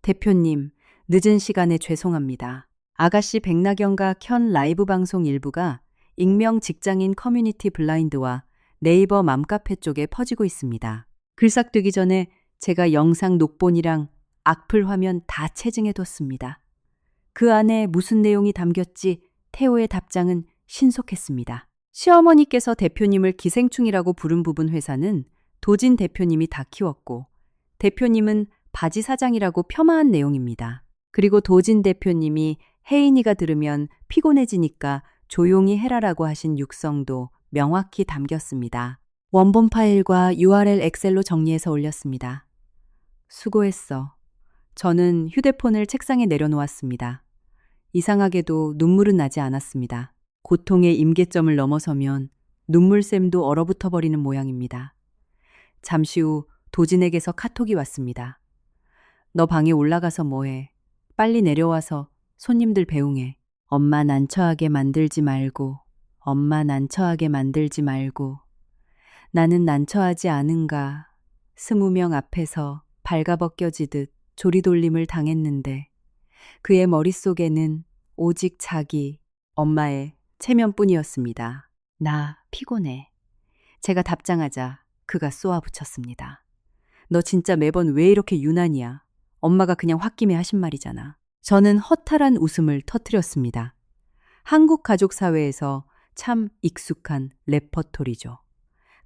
대표님, 늦은 시간에 죄송합니다. 아가씨 백나경과 켠 라이브 방송 일부가 익명 직장인 커뮤니티 블라인드와 네이버 맘카페 쪽에 퍼지고 있습니다. 글싹뜨기 전에 제가 영상 녹본이랑 악플 화면 다 체증해뒀습니다. 그 안에 무슨 내용이 담겼지 태호의 답장은 신속했습니다. 시어머니께서 대표님을 기생충이라고 부른 부분 회사는 도진 대표님이 다 키웠고 대표님은 바지 사장이라고 폄하한 내용입니다. 그리고 도진 대표님이 혜인이가 들으면 피곤해지니까 조용히 해라라고 하신 육성도 명확히 담겼습니다. 원본 파일과 URL 엑셀로 정리해서 올렸습니다. 수고했어. 저는 휴대폰을 책상에 내려놓았습니다. 이상하게도 눈물은 나지 않았습니다. 고통의 임계점을 넘어서면 눈물샘도 얼어붙어 버리는 모양입니다. 잠시 후 도진에게서 카톡이 왔습니다. 너 방에 올라가서 뭐해? 빨리 내려와서 손님들 배웅해. 엄마 난처하게 만들지 말고, 엄마 난처하게 만들지 말고. 나는 난처하지 않은가. 20명 앞에서 발가벗겨지듯 조리돌림을 당했는데 그의 머릿속에는 오직 자기, 엄마의 체면뿐이었습니다. 나 피곤해. 제가 답장하자 그가 쏘아붙였습니다. 너 진짜 매번 왜 이렇게 유난이야? 엄마가 그냥 홧김에 하신 말이잖아. 저는 허탈한 웃음을 터뜨렸습니다. 한국 가족 사회에서 참 익숙한 레퍼토리죠.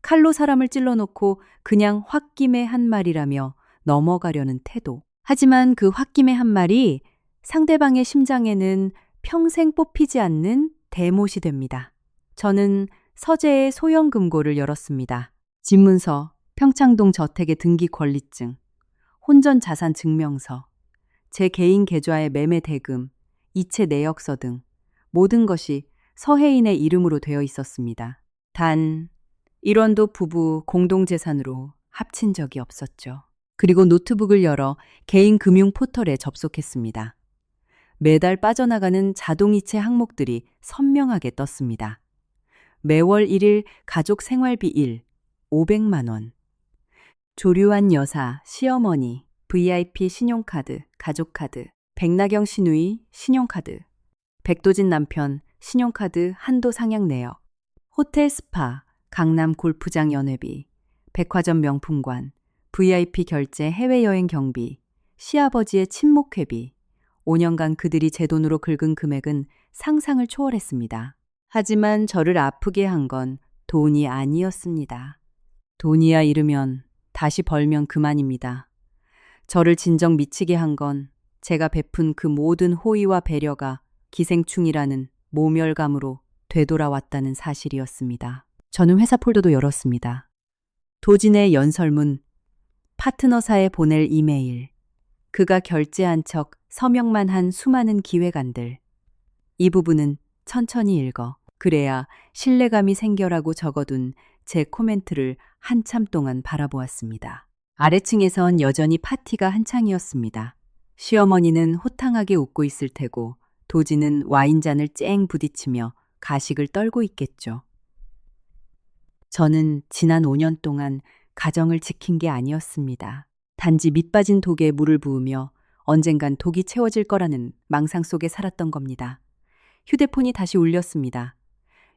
칼로 사람을 찔러놓고 그냥 홧김에 한 말이라며 넘어가려는 태도. 하지만 그 홧김에 한 말이 상대방의 심장에는 평생 뽑히지 않는 대못이 됩니다. 저는 서재의 소형 금고를 열었습니다. 집문서, 평창동 저택의 등기 권리증, 혼전 자산 증명서, 제 개인 계좌의 매매 대금, 이체 내역서 등 모든 것이 서혜인의 이름으로 되어 있었습니다. 단 1원도 부부 공동재산으로 합친 적이 없었죠. 그리고 노트북을 열어 개인 금융 포털에 접속했습니다. 매달 빠져나가는 자동이체 항목들이 선명하게 떴습니다. 매월 1일 가족 생활비 1, 500만 원. 조류한 여사, 시어머니, VIP 신용카드, 가족카드, 백나경 시누이, 신용카드, 백도진 남편, 신용카드 한도 상향 내역, 호텔 스파, 강남 골프장 연회비, 백화점 명품관, VIP 결제 해외여행 경비, 시아버지의 친목회비, 5년간 그들이 제 돈으로 긁은 금액은 상상을 초월했습니다. 하지만 저를 아프게 한 건 돈이 아니었습니다. 돈이야 잃으면 다시 벌면 그만입니다. 저를 진정 미치게 한 건 제가 베푼 그 모든 호의와 배려가 기생충이라는 모멸감으로 되돌아왔다는 사실이었습니다. 저는 회사 폴더도 열었습니다. 도진의 연설문, 파트너사에 보낼 이메일, 그가 결제한 척 서명만 한 수많은 기획안들. 이 부분은 천천히 읽어. 그래야 신뢰감이 생겨라고 적어둔 제 코멘트를 한참 동안 바라보았습니다. 아래층에선 여전히 파티가 한창이었습니다. 시어머니는 호탕하게 웃고 있을 테고 도지는 와인잔을 쨍 부딪히며 가식을 떨고 있겠죠. 저는 지난 5년 동안 가정을 지킨 게 아니었습니다. 단지 밑빠진 독에 물을 부으며 언젠간 독이 채워질 거라는 망상 속에 살았던 겁니다. 휴대폰이 다시 울렸습니다.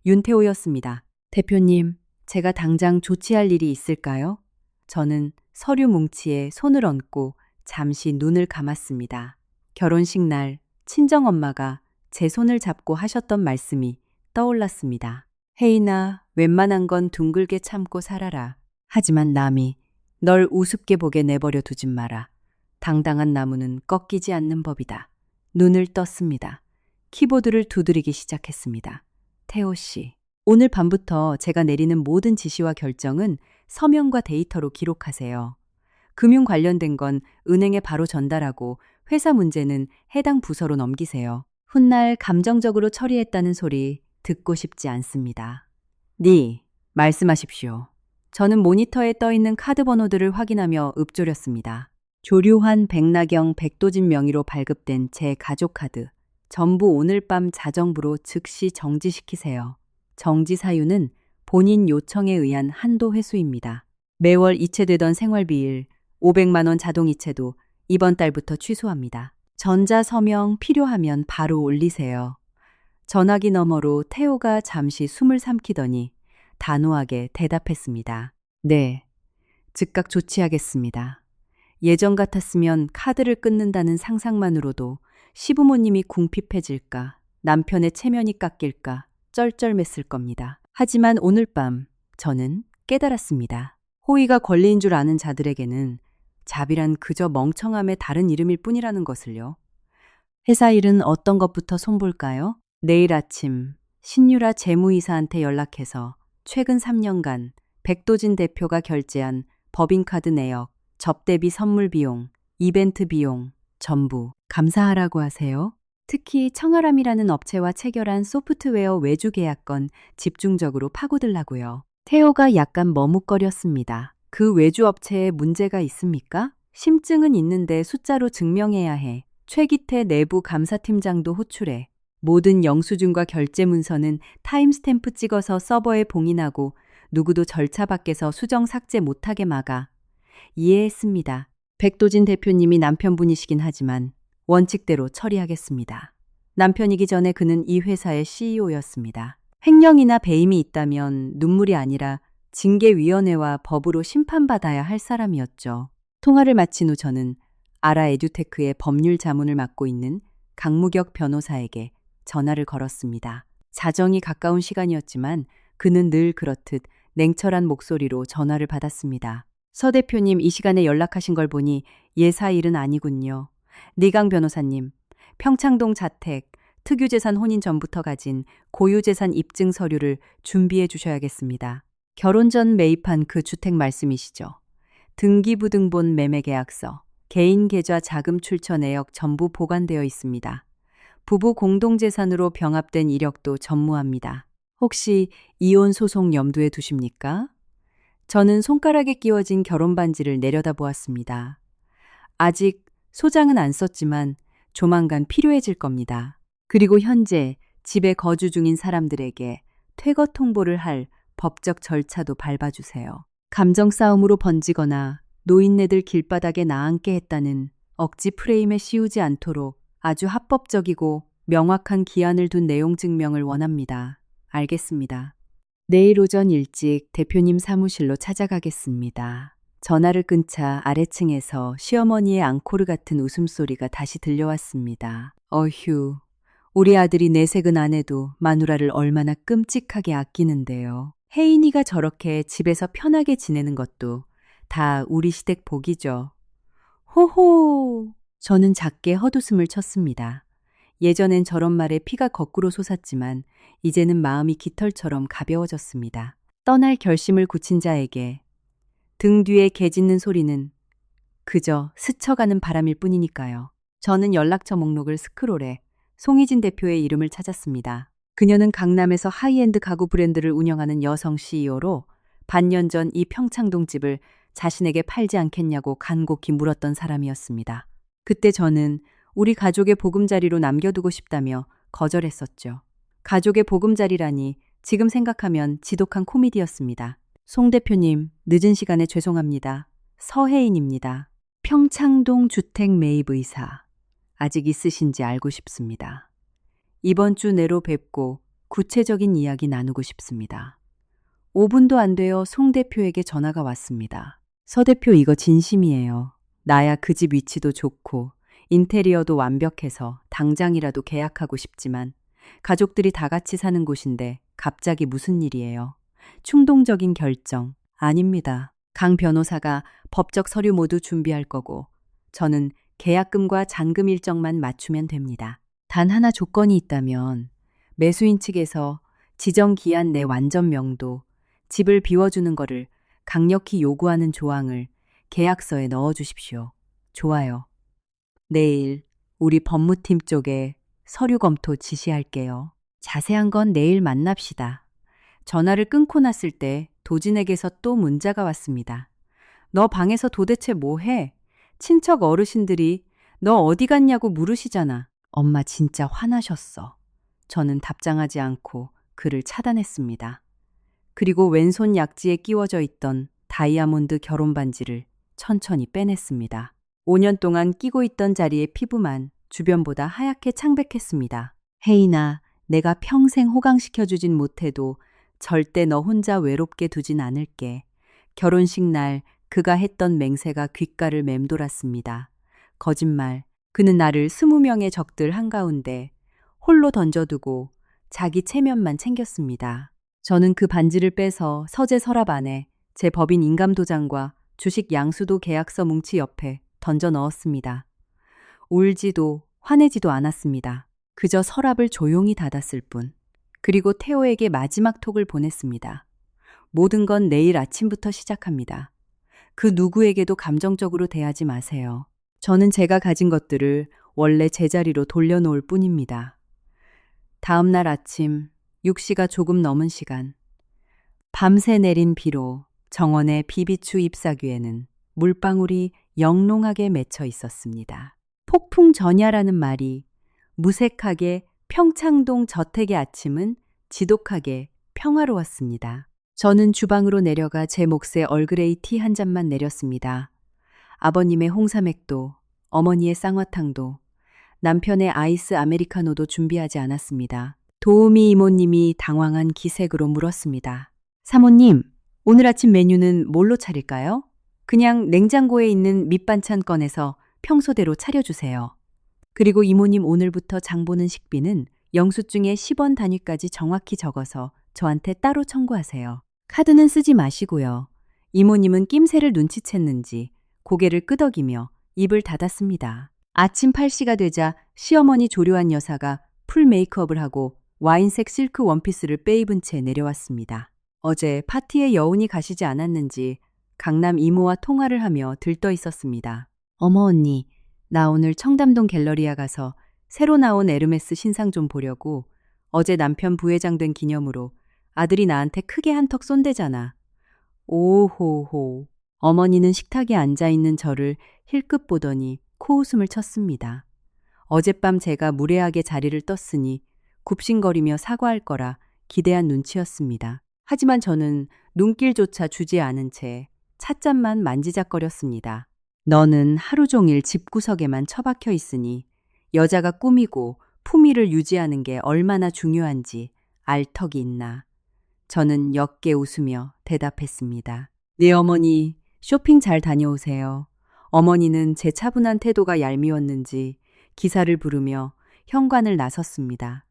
윤태호였습니다. 대표님, 제가 당장 조치할 일이 있을까요? 저는 서류 뭉치에 손을 얹고 잠시 눈을 감았습니다. 결혼식 날 친정엄마가 제 손을 잡고 하셨던 말씀이 떠올랐습니다. 혜인아, 웬만한 건 둥글게 참고 살아라. 하지만 남이 널 우습게 보게 내버려 두진 마라. 당당한 나무는 꺾이지 않는 법이다. 눈을 떴습니다. 키보드를 두드리기 시작했습니다. 태호 씨, 오늘 밤부터 제가 내리는 모든 지시와 결정은 서명과 데이터로 기록하세요. 금융 관련된 건 은행에 바로 전달하고 회사 문제는 해당 부서로 넘기세요. 훗날 감정적으로 처리했다는 소리 듣고 싶지 않습니다. 네, 말씀하십시오. 저는 모니터에 떠있는 카드 번호들을 확인하며 읊조렸습니다. 조류한 백나경 백도진 명의로 발급된 제 가족카드. 전부 오늘 밤 자정부로 즉시 정지시키세요. 정지 사유는 본인 요청에 의한 한도 회수입니다. 매월 이체되던 생활비일 500만 원 자동이체도 이번 달부터 취소합니다. 전자 서명 필요하면 바로 올리세요. 전화기 너머로 태호가 잠시 숨을 삼키더니 단호하게 대답했습니다. 네, 즉각 조치하겠습니다. 예전 같았으면 카드를 끊는다는 상상만으로도 시부모님이 궁핍해질까, 남편의 체면이 깎일까 쩔쩔맸을 겁니다. 하지만 오늘 밤 저는 깨달았습니다. 호의가 권리인 줄 아는 자들에게는 자비란 그저 멍청함의 다른 이름일 뿐이라는 것을요. 회사 일은 어떤 것부터 손볼까요? 내일 아침 신유라 재무이사한테 연락해서 최근 3년간 백도진 대표가 결제한 법인카드 내역, 접대비 선물 비용, 이벤트 비용 전부 감사하라고 하세요. 특히 청아람이라는 업체와 체결한 소프트웨어 외주 계약건 집중적으로 파고들라고요. 태호가 약간 머뭇거렸습니다. 그 외주 업체에 문제가 있습니까? 심증은 있는데 숫자로 증명해야 해. 최기태 내부 감사팀장도 호출해. 모든 영수증과 결제 문서는 타임스탬프 찍어서 서버에 봉인하고 누구도 절차 밖에서 수정 삭제 못하게 막아. 이해했습니다. 백도진 대표님이 남편분이시긴 하지만 원칙대로 처리하겠습니다. 남편이기 전에 그는 이 회사의 CEO였습니다. 횡령이나 배임이 있다면 눈물이 아니라 징계위원회와 법으로 심판받아야 할 사람이었죠. 통화를 마친 후 저는 아라 에듀테크의 법률 자문을 맡고 있는 강무격 변호사에게 전화를 걸었습니다. 자정이 가까운 시간이었지만 그는 늘 그렇듯 냉철한 목소리로 전화를 받았습니다. 서 대표님, 이 시간에 연락하신 걸 보니 예사 일은 아니군요. 니강 변호사님, 평창동 자택, 특유재산 혼인 전부터 가진 고유재산 입증 서류를 준비해 주셔야겠습니다. 결혼 전 매입한 그 주택 말씀이시죠? 등기부등본 매매계약서, 개인계좌 자금 출처 내역 전부 보관되어 있습니다. 부부 공동재산으로 병합된 이력도 전무합니다. 혹시 이혼 소송 염두에 두십니까? 저는 손가락에 끼워진 결혼 반지를 내려다보았습니다. 아직 소장은 안 썼지만 조만간 필요해질 겁니다. 그리고 현재 집에 거주 중인 사람들에게 퇴거 통보를 할 법적 절차도 밟아주세요. 감정 싸움으로 번지거나 노인네들 길바닥에 나앉게 했다는 억지 프레임에 씌우지 않도록 아주 합법적이고 명확한 기한을 둔 내용 증명을 원합니다. 알겠습니다. 내일 오전 일찍 대표님 사무실로 찾아가겠습니다. 전화를 끊자 아래층에서 시어머니의 앙코르 같은 웃음소리가 다시 들려왔습니다. 어휴, 우리 아들이 내색은 안 해도 마누라를 얼마나 끔찍하게 아끼는데요. 혜인이가 저렇게 집에서 편하게 지내는 것도 다 우리 시댁 복이죠. 호호! 저는 작게 헛웃음을 쳤습니다. 예전엔 저런 말에 피가 거꾸로 솟았지만 이제는 마음이 깃털처럼 가벼워졌습니다. 떠날 결심을 굳힌 자에게 등 뒤에 개 짖는 소리는 그저 스쳐가는 바람일 뿐이니까요. 저는 연락처 목록을 스크롤해 송희진 대표의 이름을 찾았습니다. 그녀는 강남에서 하이엔드 가구 브랜드를 운영하는 여성 CEO로 반년 전 이 평창동 집을 자신에게 팔지 않겠냐고 간곡히 물었던 사람이었습니다. 그때 저는 우리 가족의 보금자리로 남겨두고 싶다며 거절했었죠. 가족의 보금자리라니 지금 생각하면 지독한 코미디였습니다. 송 대표님, 늦은 시간에 죄송합니다. 서혜인입니다. 평창동 주택 매입 의사. 아직 있으신지 알고 싶습니다. 이번 주 내로 뵙고 구체적인 이야기 나누고 싶습니다. 5분도 안 되어 송 대표에게 전화가 왔습니다. 서 대표 이거 진심이에요. 나야 그 집 위치도 좋고 인테리어도 완벽해서 당장이라도 계약하고 싶지만 가족들이 다 같이 사는 곳인데 갑자기 무슨 일이에요? 충동적인 결정 아닙니다. 강 변호사가 법적 서류 모두 준비할 거고 저는 계약금과 잔금 일정만 맞추면 됩니다. 단 하나 조건이 있다면 매수인 측에서 지정 기한 내 완전 명도, 집을 비워주는 거를 강력히 요구하는 조항을 계약서에 넣어주십시오. 좋아요. 내일 우리 법무팀 쪽에 서류 검토 지시할게요. 자세한 건 내일 만납시다. 전화를 끊고 났을 때 도진에게서 또 문자가 왔습니다. 너 방에서 도대체 뭐 해? 친척 어르신들이 너 어디 갔냐고 물으시잖아. 엄마 진짜 화나셨어. 저는 답장하지 않고 글을 차단했습니다. 그리고 왼손 약지에 끼워져 있던 다이아몬드 결혼 반지를 천천히 빼냈습니다. 5년 동안 끼고 있던 자리의 피부만 주변보다 하얗게 창백했습니다. 혜인아, 내가 평생 호강시켜주진 못해도 절대 너 혼자 외롭게 두진 않을게. 결혼식 날 그가 했던 맹세가 귓가를 맴돌았습니다. 거짓말. 그는 나를 20명의 적들 한가운데 홀로 던져두고 자기 체면만 챙겼습니다. 저는 그 반지를 빼서 서재 서랍 안에 제 법인 인감도장과 주식 양수도 계약서 뭉치 옆에 던져 넣었습니다. 울지도 화내지도 않았습니다. 그저 서랍을 조용히 닫았을 뿐. 그리고 태호에게 마지막 톡을 보냈습니다. 모든 건 내일 아침부터 시작합니다. 그 누구에게도 감정적으로 대하지 마세요. 저는 제가 가진 것들을 원래 제자리로 돌려놓을 뿐입니다. 다음 날 아침 6시가 조금 넘은 시간. 밤새 내린 비로 정원의 비비추 잎사귀에는 물방울이 영롱하게 맺혀 있었습니다. 폭풍 전야라는 말이 무색하게 평창동 저택의 아침은 지독하게 평화로웠습니다. 저는 주방으로 내려가 제 몫의 얼그레이 티 한 잔만 내렸습니다. 아버님의 홍삼액도, 어머니의 쌍화탕도, 남편의 아이스 아메리카노도 준비하지 않았습니다. 도우미 이모님이 당황한 기색으로 물었습니다. 사모님, 오늘 아침 메뉴는 뭘로 차릴까요? 그냥 냉장고에 있는 밑반찬 꺼내서 평소대로 차려주세요. 그리고 이모님 오늘부터 장 보는 식비는 영수증에 10원 단위까지 정확히 적어서 저한테 따로 청구하세요. 카드는 쓰지 마시고요. 이모님은 낌새를 눈치챘는지 고개를 끄덕이며 입을 닫았습니다. 아침 8시가 되자 시어머니 조료한 여사가 풀 메이크업을 하고 와인색 실크 원피스를 빼입은 채 내려왔습니다. 어제 파티에 여운이 가시지 않았는지 강남 이모와 통화를 하며 들떠 있었습니다. 어머 언니, 나 오늘 청담동 갤러리아 가서 새로 나온 에르메스 신상 좀 보려고. 어제 남편 부회장 된 기념으로 아들이 나한테 크게 한턱 쏜대잖아. 오호호. 어머니는 식탁에 앉아있는 저를 힐끗 보더니 코웃음을 쳤습니다. 어젯밤 제가 무례하게 자리를 떴으니 굽신거리며 사과할 거라 기대한 눈치였습니다. 하지만 저는 눈길조차 주지 않은 채 찻잔만 만지작거렸습니다. 너는 하루 종일 집구석에만 처박혀 있으니 여자가 꾸미고 품위를 유지하는 게 얼마나 중요한지 알 턱이 있나. 저는 옅게 웃으며 대답했습니다. 네 어머니, 쇼핑 잘 다녀오세요. 어머니는 제 차분한 태도가 얄미웠는지 기사를 부르며 현관을 나섰습니다.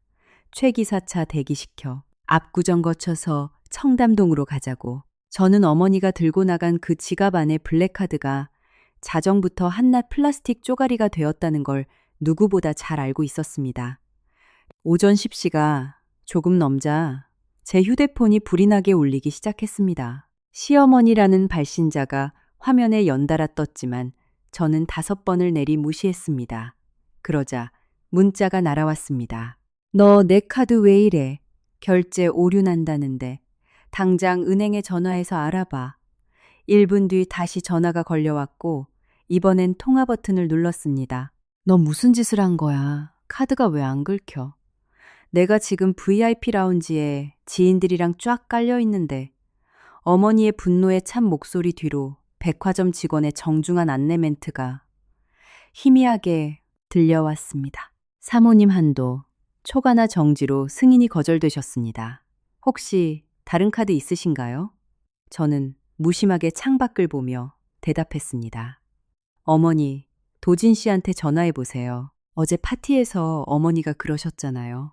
최 기사차 대기시켜 압구정 거쳐서 청담동으로 가자고. 저는 어머니가 들고 나간 그 지갑 안에 블랙카드가 자정부터 한낱 플라스틱 쪼가리가 되었다는 걸 누구보다 잘 알고 있었습니다. 오전 10시가 조금 넘자 제 휴대폰이 불이 나게 울리기 시작했습니다. 시어머니라는 발신자가 화면에 연달아 떴지만 저는 5번을 내리 무시했습니다. 그러자 문자가 날아왔습니다. 너 내 카드 왜 이래? 결제 오류 난다는데 당장 은행에 전화해서 알아봐. 1분 뒤 다시 전화가 걸려왔고 이번엔 통화 버튼을 눌렀습니다. 너 무슨 짓을 한 거야? 카드가 왜 안 긁혀? 내가 지금 VIP 라운지에 지인들이랑 쫙 깔려 있는데 어머니의 분노에 찬 목소리 뒤로 백화점 직원의 정중한 안내 멘트가 희미하게 들려왔습니다. 사모님 한도, 초과나 정지로 승인이 거절되셨습니다. 혹시 다른 카드 있으신가요? 저는 무심하게 창밖을 보며 대답했습니다. 어머니, 도진 씨한테 전화해 보세요. 어제 파티에서 어머니가 그러셨잖아요.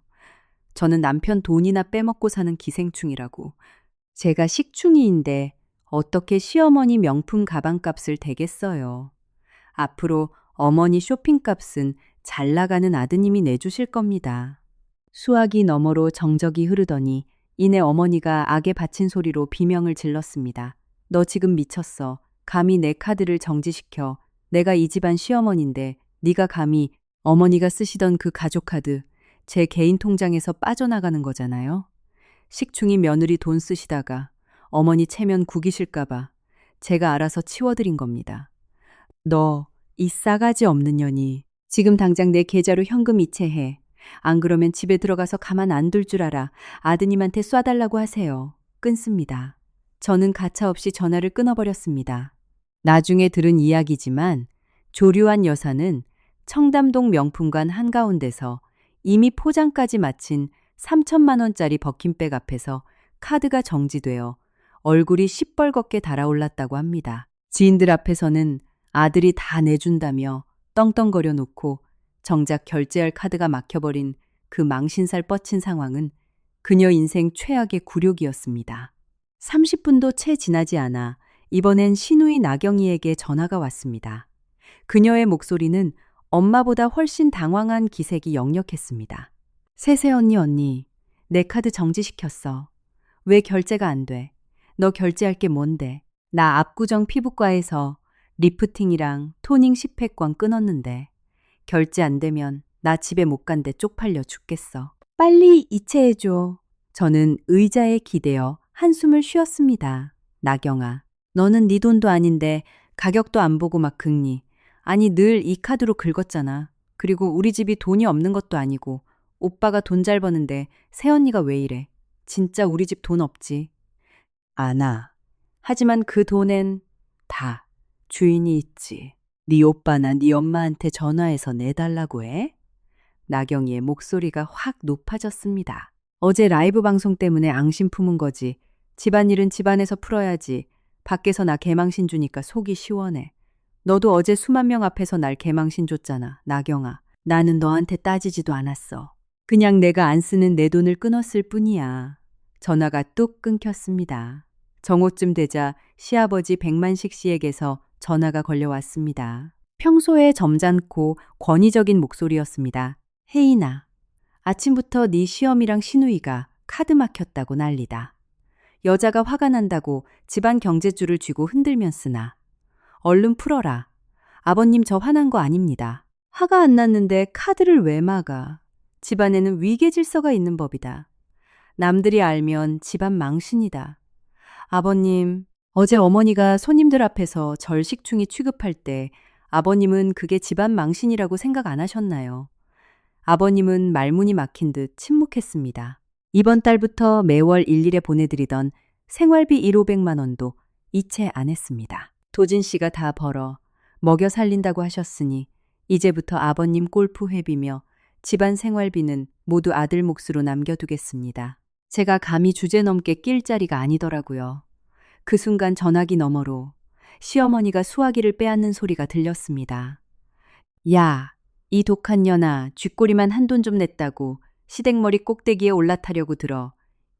저는 남편 돈이나 빼먹고 사는 기생충이라고. 제가 식충이인데 어떻게 시어머니 명품 가방값을 대겠어요. 앞으로 어머니 쇼핑값은 잘 나가는 아드님이 내주실 겁니다. 수화기 너머로 정적이 흐르더니 이내 어머니가 악에 바친 소리로 비명을 질렀습니다. 너 지금 미쳤어. 감히 내 카드를 정지시켜. 내가 이 집안 시어머니인데 네가 감히 어머니가 쓰시던 그 가족카드 제 개인 통장에서 빠져나가는 거잖아요. 식충이 며느리 돈 쓰시다가 어머니 체면 구기실까봐 제가 알아서 치워드린 겁니다. 너 이 싸가지 없는 년이 지금 당장 내 계좌로 현금 이체해. 안 그러면 집에 들어가서 가만 안 둘 줄 알아. 아드님한테 쏴달라고 하세요. 끊습니다. 저는 가차없이 전화를 끊어버렸습니다. 나중에 들은 이야기지만 조류한 여사는 청담동 명품관 한가운데서 이미 포장까지 마친 3천만 원짜리 버킨백 앞에서 카드가 정지되어 얼굴이 시뻘겋게 달아올랐다고 합니다. 지인들 앞에서는 아들이 다 내준다며 떵떵거려 놓고 정작 결제할 카드가 막혀버린 그 망신살 뻗친 상황은 그녀 인생 최악의 굴욕이었습니다. 30분도 채 지나지 않아 이번엔 시누이 나경이에게 전화가 왔습니다. 그녀의 목소리는 엄마보다 훨씬 당황한 기색이 역력했습니다. 세세 언니, 내 카드 정지시켰어. 왜 결제가 안 돼? 너 결제할 게 뭔데? 나 압구정 피부과에서 리프팅이랑 토닝 10회권 끊었는데 결제 안 되면 나 집에 못 간대 쪽팔려 죽겠어. 빨리 이체해줘. 저는 의자에 기대어 한숨을 쉬었습니다. 나경아, 너는 네 돈도 아닌데 가격도 안 보고 막 긁니. 아니 늘 이 카드로 긁었잖아. 그리고 우리 집이 돈이 없는 것도 아니고 오빠가 돈 잘 버는데 새언니가 왜 이래. 진짜 우리 집 돈 없지. 아나. 하지만 그 돈엔 다 주인이 있지. 네 오빠나 네 엄마한테 전화해서 내달라고 해? 나경이의 목소리가 확 높아졌습니다. 어제 라이브 방송 때문에 앙심 품은 거지. 집안일은 집안에서 풀어야지. 밖에서 나 개망신 주니까 속이 시원해. 너도 어제 수만 명 앞에서 날 개망신 줬잖아, 나경아. 나는 너한테 따지지도 않았어. 그냥 내가 안 쓰는 내 돈을 끊었을 뿐이야. 전화가 뚝 끊겼습니다. 정오쯤 되자 시아버지 백만식 씨에게서 전화가 걸려왔습니다. 평소에 점잖고 권위적인 목소리였습니다. 혜인아, 아침부터 네 시어미랑 시누이가 카드 막혔다고 난리다. 여자가 화가 난다고 집안 경제줄을 쥐고 흔들면 쓰나. 얼른 풀어라. 아버님 저 화난 거 아닙니다. 화가 안 났는데 카드를 왜 막아. 집안에는 위계 질서가 있는 법이다. 남들이 알면 집안 망신이다. 아버님, 어제 어머니가 손님들 앞에서 절식충이 취급할 때 아버님은 그게 집안 망신이라고 생각 안 하셨나요? 아버님은 말문이 막힌 듯 침묵했습니다. 이번 달부터 매월 일일에 보내드리던 생활비 1,500만 원도 이체 안 했습니다. 도진 씨가 다 벌어 먹여 살린다고 하셨으니 이제부터 아버님 골프 회비며 집안 생활비는 모두 아들 몫으로 남겨두겠습니다. 제가 감히 주제넘게 낄 자리가 아니더라고요. 그 순간 전화기 너머로 시어머니가 수화기를 빼앗는 소리가 들렸습니다. 야, 이 독한 년아, 쥐꼬리만 한돈 좀 냈다고 시댁머리 꼭대기에 올라타려고 들어.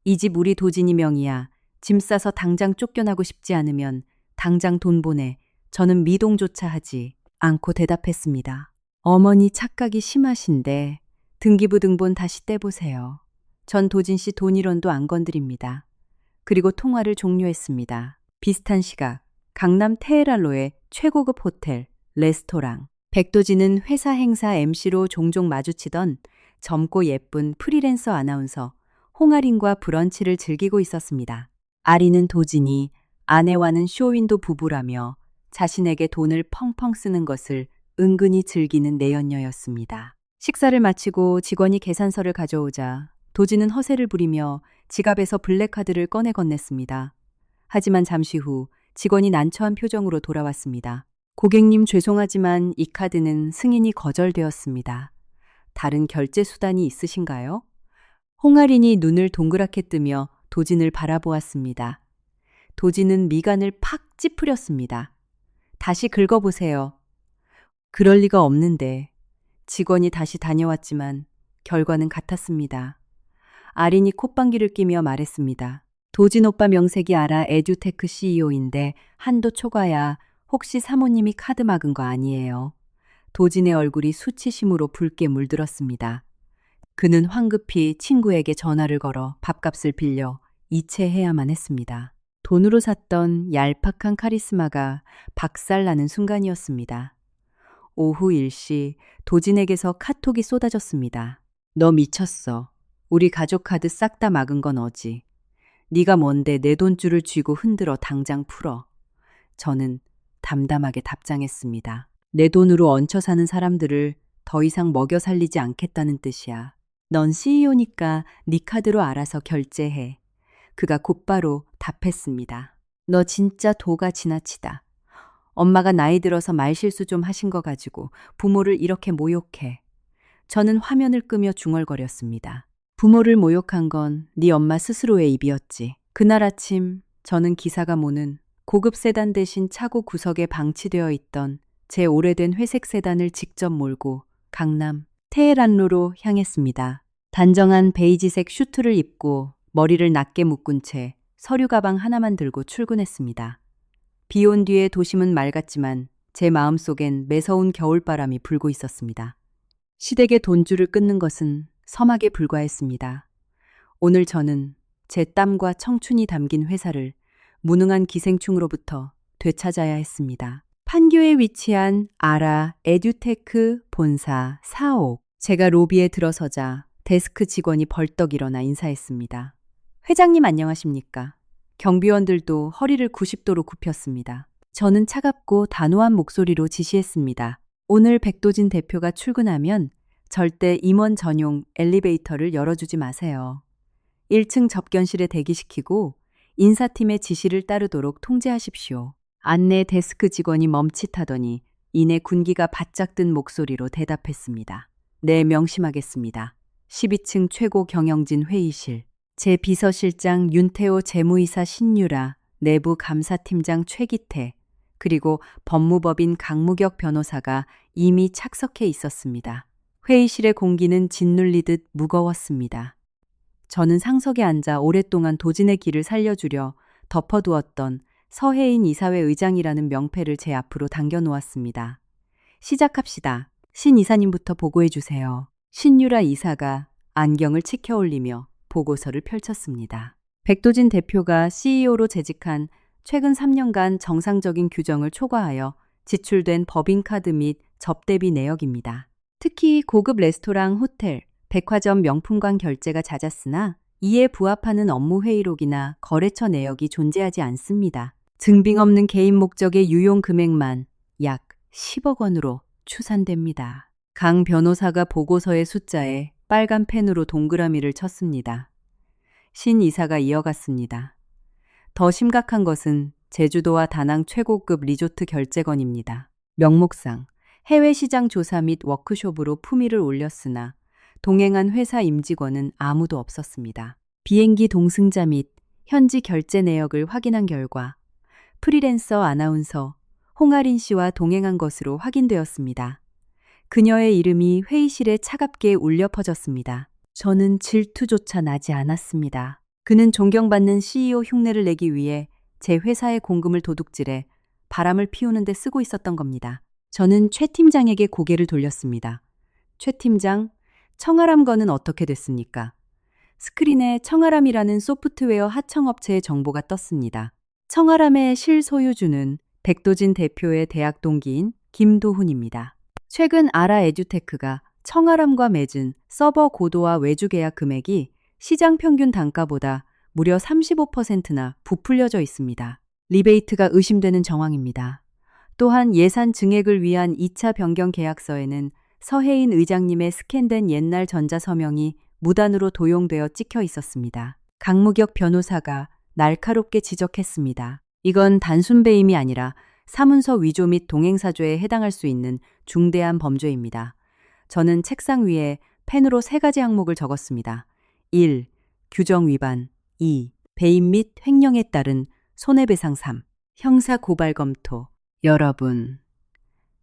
이 집 우리 도진이 명이야. 짐 싸서 당장 쫓겨나고 싶지 않으면 당장 돈 보내. 저는 미동조차 하지 않고 대답했습니다. 어머니 착각이 심하신데 등기부 등본 다시 떼보세요. 전 도진 씨 돈 1원도 안 건드립니다. 그리고 통화를 종료했습니다. 비슷한 시각 강남 테헤랄로의 최고급 호텔, 레스토랑. 백도진은 회사 행사 MC로 종종 마주치던 젊고 예쁜 프리랜서 아나운서 홍아린과 브런치를 즐기고 있었습니다. 아린은 도진이, 아내와는 쇼윈도 부부라며 자신에게 돈을 펑펑 쓰는 것을 은근히 즐기는 내연녀였습니다. 식사를 마치고 직원이 계산서를 가져오자 도진은 허세를 부리며 지갑에서 블랙카드를 꺼내 건넸습니다. 하지만 잠시 후 직원이 난처한 표정으로 돌아왔습니다. 고객님 죄송하지만 이 카드는 승인이 거절되었습니다. 다른 결제 수단이 있으신가요? 홍아린이 눈을 동그랗게 뜨며 도진을 바라보았습니다. 도진은 미간을 팍 찌푸렸습니다. 다시 긁어보세요. 그럴 리가 없는데. 직원이 다시 다녀왔지만 결과는 같았습니다. 아린이 콧방귀를 끼며 말했습니다. 도진 오빠 명색이 알아 에듀테크 CEO인데 한도 초과야. 혹시 사모님이 카드 막은 거 아니에요? 도진의 얼굴이 수치심으로 붉게 물들었습니다. 그는 황급히 친구에게 전화를 걸어 밥값을 빌려 이체해야만 했습니다. 돈으로 샀던 얄팍한 카리스마가 박살나는 순간이었습니다. 오후 1시 도진에게서 카톡이 쏟아졌습니다. 너 미쳤어. 우리 가족 카드 싹 다 막은 건 어지. 네가 뭔데 내 돈줄을 쥐고 흔들어 당장 풀어. 저는 담담하게 답장했습니다. 내 돈으로 얹혀 사는 사람들을 더 이상 먹여 살리지 않겠다는 뜻이야. 넌 CEO니까 네 카드로 알아서 결제해. 그가 곧바로 답했습니다. 너 진짜 도가 지나치다. 엄마가 나이 들어서 말실수 좀 하신 거 가지고 부모를 이렇게 모욕해. 저는 화면을 끄며 중얼거렸습니다. 부모를 모욕한 건 네 엄마 스스로의 입이었지. 그날 아침 저는 기사가 모는 고급 세단 대신 차고 구석에 방치되어 있던 제 오래된 회색 세단을 직접 몰고 강남 테헤란로로 향했습니다. 단정한 베이지색 슈트를 입고 머리를 낮게 묶은 채 서류 가방 하나만 들고 출근했습니다. 비 온 뒤에 도심은 맑았지만 제 마음속엔 매서운 겨울바람이 불고 있었습니다. 시댁의 돈줄을 끊는 것은 서막에 불과했습니다. 오늘 저는 제 땀과 청춘이 담긴 회사를 무능한 기생충으로부터 되찾아야 했습니다. 판교에 위치한 아라 에듀테크 본사 4옥. 제가 로비에 들어서자 데스크 직원이 벌떡 일어나 인사했습니다. 회장님 안녕하십니까? 경비원들도 허리를 90도로 굽혔습니다. 저는 차갑고 단호한 목소리로 지시했습니다. 오늘 백도진 대표가 출근하면 절대 임원 전용 엘리베이터를 열어주지 마세요. 1층 접견실에 대기시키고 인사팀의 지시를 따르도록 통제하십시오. 안내 데스크 직원이 멈칫하더니 이내 군기가 바짝 든 목소리로 대답했습니다. 네, 명심하겠습니다. 12층 최고 경영진 회의실. 제 비서실장 윤태호 재무이사 신유라, 내부 감사팀장 최기태, 그리고 법무법인 강무격 변호사가 이미 착석해 있었습니다. 회의실의 공기는 짓눌리듯 무거웠습니다. 저는 상석에 앉아 오랫동안 도진의 길을 살려주려 덮어두었던 서혜인 이사회 의장이라는 명패를 제 앞으로 당겨놓았습니다. 시작합시다. 신 이사님부터 보고해 주세요. 신유라 이사가 안경을 치켜올리며 보고서를 펼쳤습니다. 백도진 대표가 CEO로 재직한 최근 3년간 정상적인 규정을 초과하여 지출된 법인카드 및 접대비 내역입니다. 특히 고급 레스토랑, 호텔, 백화점 명품관 결제가 잦았으나 이에 부합하는 업무 회의록이나 거래처 내역이 존재하지 않습니다. 증빙 없는 개인 목적의 유용 금액만 약 10억 원으로 추산됩니다. 강 변호사가 보고서의 숫자에 빨간 펜으로 동그라미를 쳤습니다. 신 이사가 이어갔습니다. 더 심각한 것은 제주도와 다낭 최고급 리조트 결제건입니다. 명목상 해외 시장 조사 및 워크숍으로 품위를 올렸으나 동행한 회사 임직원은 아무도 없었습니다. 비행기 동승자 및 현지 결제 내역을 확인한 결과 프리랜서 아나운서 홍아린 씨와 동행한 것으로 확인되었습니다. 그녀의 이름이 회의실에 차갑게 울려 퍼졌습니다. 저는 질투조차 나지 않았습니다. 그는 존경받는 CEO 흉내를 내기 위해 제 회사의 공금을 도둑질해 바람을 피우는 데 쓰고 있었던 겁니다. 저는 최 팀장에게 고개를 돌렸습니다. 최 팀장, 청아람 건은 어떻게 됐습니까? 스크린에 청아람이라는 소프트웨어 하청업체의 정보가 떴습니다. 청아람의 실소유주는 백도진 대표의 대학 동기인 김도훈입니다. 최근 아라 에듀테크가 청아람과 맺은 서버 고도화 외주 계약 금액이 시장 평균 단가보다 무려 35%나 부풀려져 있습니다. 리베이트가 의심되는 정황입니다. 또한 예산 증액을 위한 2차 변경 계약서에는 서혜인 의장님의 스캔된 옛날 전자서명이 무단으로 도용되어 찍혀 있었습니다. 강무격 변호사가 날카롭게 지적했습니다. 이건 단순 배임이 아니라 사문서 위조 및 동행사죄에 해당할 수 있는 중대한 범죄입니다. 저는 책상 위에 펜으로 3가지 항목을 적었습니다. 1. 규정 위반. 2. 배임 및 횡령에 따른 손해배상. 3. 형사 고발 검토. 여러분,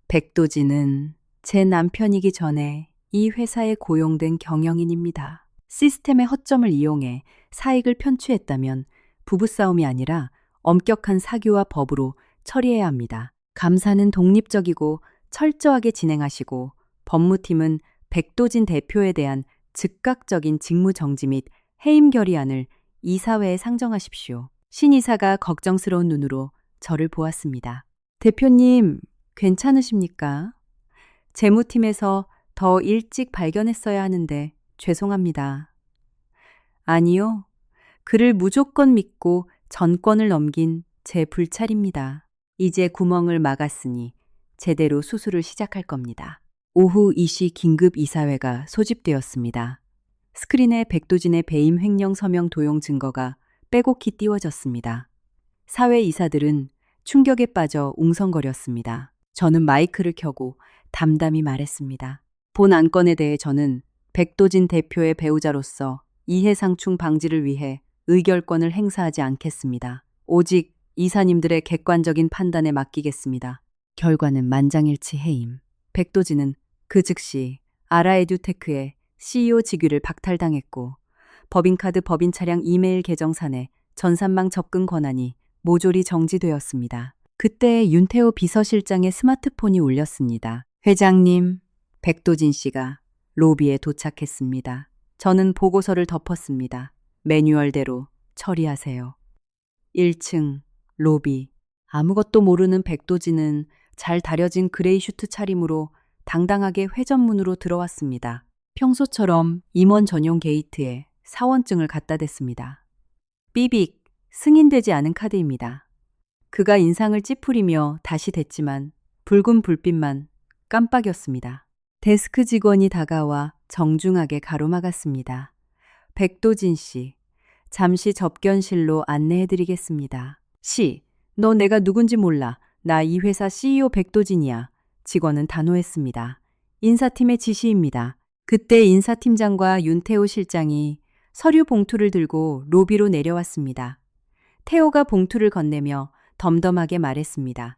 백도진은 제 남편이기 전에 이 회사에 고용된 경영인입니다. 시스템의 허점을 이용해 사익을 편취했다면 부부싸움이 아니라 엄격한 사규와 법으로 처리해야 합니다. 감사는 독립적이고 철저하게 진행하시고 법무팀은 백도진 대표에 대한 즉각적인 직무정지 및 해임 결의안을 이사회에 상정하십시오. 신 이사가 걱정스러운 눈으로 저를 보았습니다. 대표님, 괜찮으십니까? 재무팀에서 더 일찍 발견했어야 하는데 죄송합니다. 아니요. 그를 무조건 믿고 전권을 넘긴 제 불찰입니다. 이제 구멍을 막았으니 제대로 수술을 시작할 겁니다. 오후 2시 긴급 이사회가 소집되었습니다. 스크린에 백도진의 배임 횡령 서명 도용 증거가 빼곡히 띄워졌습니다. 사회 이사들은 충격에 빠져 웅성거렸습니다. 저는 마이크를 켜고 담담히 말했습니다. 본 안건에 대해 저는 백도진 대표의 배우자로서 이해상충 방지를 위해 의결권을 행사하지 않겠습니다. 오직 이사님들의 객관적인 판단에 맡기겠습니다. 결과는 만장일치 해임. 백도진은 그 즉시 아라에듀테크의 CEO 직위를 박탈당했고 법인카드 법인차량 이메일 계정산에 전산망 접근 권한이 모조리 정지되었습니다. 그때 윤태호 비서실장의 스마트폰이 울렸습니다. 회장님, 백도진 씨가 로비에 도착했습니다. 저는 보고서를 덮었습니다. 매뉴얼대로 처리하세요. 1층 로비. 아무것도 모르는 백도진은 잘 다려진 그레이 슈트 차림으로 당당하게 회전문으로 들어왔습니다. 평소처럼 임원 전용 게이트에 사원증을 갖다 댔습니다. 삐빅, 승인되지 않은 카드입니다. 그가 인상을 찌푸리며 다시 댔지만 붉은 불빛만 깜빡였습니다. 데스크 직원이 다가와 정중하게 가로막았습니다. 백도진 씨, 잠시 접견실로 안내해드리겠습니다. 씨, 너 내가 누군지 몰라. 나 이 회사 CEO 백도진이야. 직원은 단호했습니다. 인사팀의 지시입니다. 그때 인사팀장과 윤태호 실장이 서류 봉투를 들고 로비로 내려왔습니다. 태호가 봉투를 건네며 덤덤하게 말했습니다.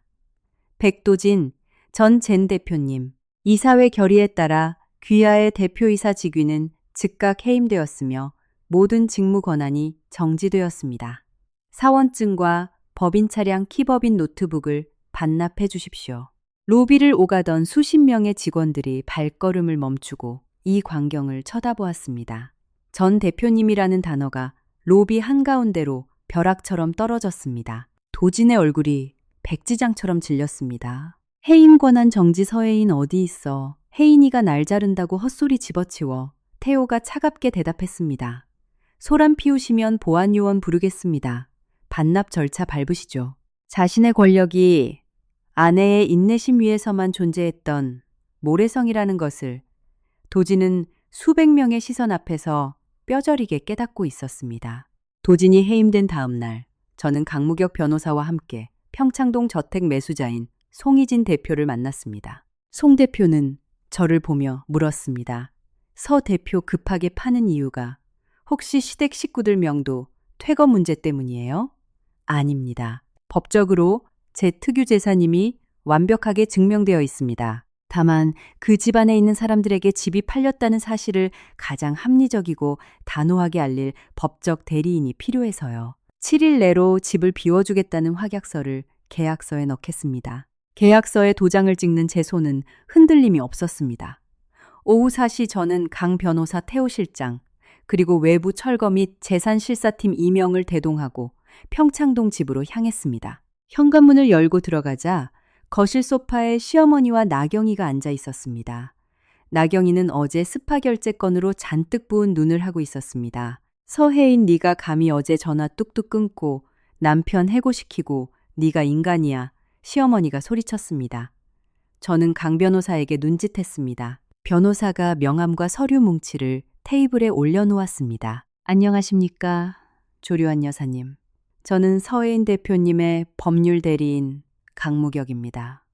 백도진 전 젠 대표님, 이사회 결의에 따라 귀하의 대표이사 직위는 즉각 해임되었으며 모든 직무 권한이 정지되었습니다. 사원증과 법인 차량 키법인 노트북을 반납해 주십시오. 로비를 오가던 수십 명의 직원들이 발걸음을 멈추고 이 광경을 쳐다보았습니다. 전 대표님이라는 단어가 로비 한가운데로 벼락처럼 떨어졌습니다. 도진의 얼굴이 백지장처럼 질렸습니다. 해임 권한 정지 서해인 어디 있어. 혜인이가 날 자른다고 헛소리 집어치워 태호가 차갑게 대답했습니다. 소란 피우시면 보안요원 부르겠습니다. 반납 절차 밟으시죠. 자신의 권력이 아내의 인내심 위에서만 존재했던 모래성이라는 것을 도진은 수백 명의 시선 앞에서 뼈저리게 깨닫고 있었습니다. 도진이 해임된 다음 날, 저는 강무격 변호사와 함께 평창동 저택 매수자인 송희진 대표를 만났습니다. 송 대표는 저를 보며 물었습니다. 서 대표 급하게 파는 이유가 혹시 시댁 식구들 명도 퇴거 문제 때문이에요? 아닙니다. 법적으로 제 특유 재산임이 완벽하게 증명되어 있습니다. 다만 그 집안에 있는 사람들에게 집이 팔렸다는 사실을 가장 합리적이고 단호하게 알릴 법적 대리인이 필요해서요. 7일 내로 집을 비워주겠다는 확약서를 계약서에 넣겠습니다. 계약서에 도장을 찍는 제 손은 흔들림이 없었습니다. 오후 4시 저는 강 변호사 태호 실장, 그리고 외부 철거 및 재산실사팀 2명을 대동하고 평창동 집으로 향했습니다. 현관문을 열고 들어가자 거실 소파에 시어머니와 나경이가 앉아 있었습니다. 나경이는 어제 스파 결제 건으로 잔뜩 부은 눈을 하고 있었습니다. 서혜인, 네가 감히 어제 전화 뚝뚝 끊고 남편 해고시키고 네가 인간이야. 시어머니가 소리쳤습니다. 저는 강 변호사에게 눈짓했습니다. 변호사가 명함과 서류 뭉치를 테이블에 올려놓았습니다. 안녕하십니까, 조류한 여사님. 저는 서혜인 대표님의 법률 대리인 강무격입니다.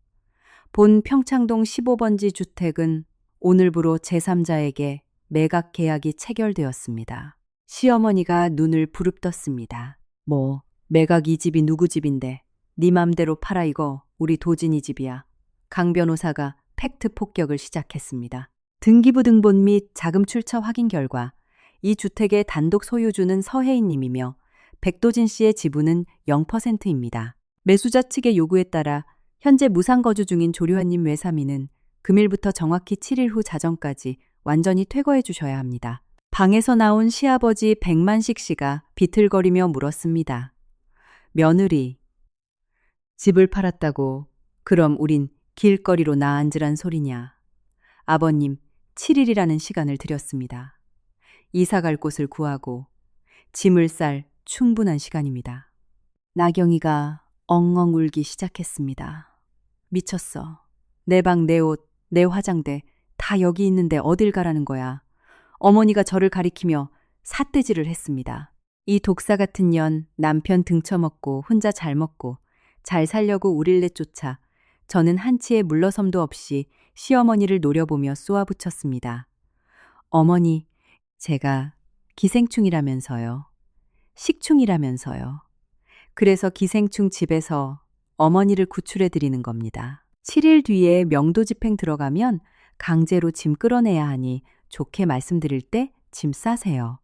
본 평창동 15번지 주택은 오늘부로 제3자에게 매각 계약이 체결되었습니다. 시어머니가 눈을 부릅떴습니다. 뭐 매각 이 집이 누구 집인데 네 맘대로 팔아, 이거 우리 도진이 집이야. 강 변호사가 팩트 폭격을 시작했습니다. 등기부 등본 및 자금 출처 확인 결과 이 주택의 단독 소유주는 서혜인님이며 백도진 씨의 지분은 0%입니다. 매수자 측의 요구에 따라 현재 무상거주 중인 조류한님 외삼이는 금일부터 정확히 7일 후 자정까지 완전히 퇴거해 주셔야 합니다. 방에서 나온 시아버지 백만식 씨가 비틀거리며 물었습니다. 며느리, 집을 팔았다고 그럼 우린 길거리로 나앉으란 소리냐. 아버님, 7일이라는 시간을 드렸습니다. 이사 갈 곳을 구하고 짐을 쌀 충분한 시간입니다. 나경이가 엉엉 울기 시작했습니다. 미쳤어. 내 방, 내 옷, 내 화장대 다 여기 있는데 어딜 가라는 거야. 어머니가 저를 가리키며 삿대질을 했습니다. 이 독사 같은 년, 남편 등쳐먹고 혼자 잘 먹고 잘 살려고 우릴 내쫓아 저는 한치의 물러섬도 없이 시어머니를 노려보며 쏘아붙였습니다. 어머니, 제가 기생충이라면서요. 식충이라면서요. 그래서 기생충 집에서 어머니를 구출해드리는 겁니다. 7일 뒤에 명도 집행 들어가면 강제로 짐 끌어내야 하니 좋게 말씀드릴 때 짐 싸세요.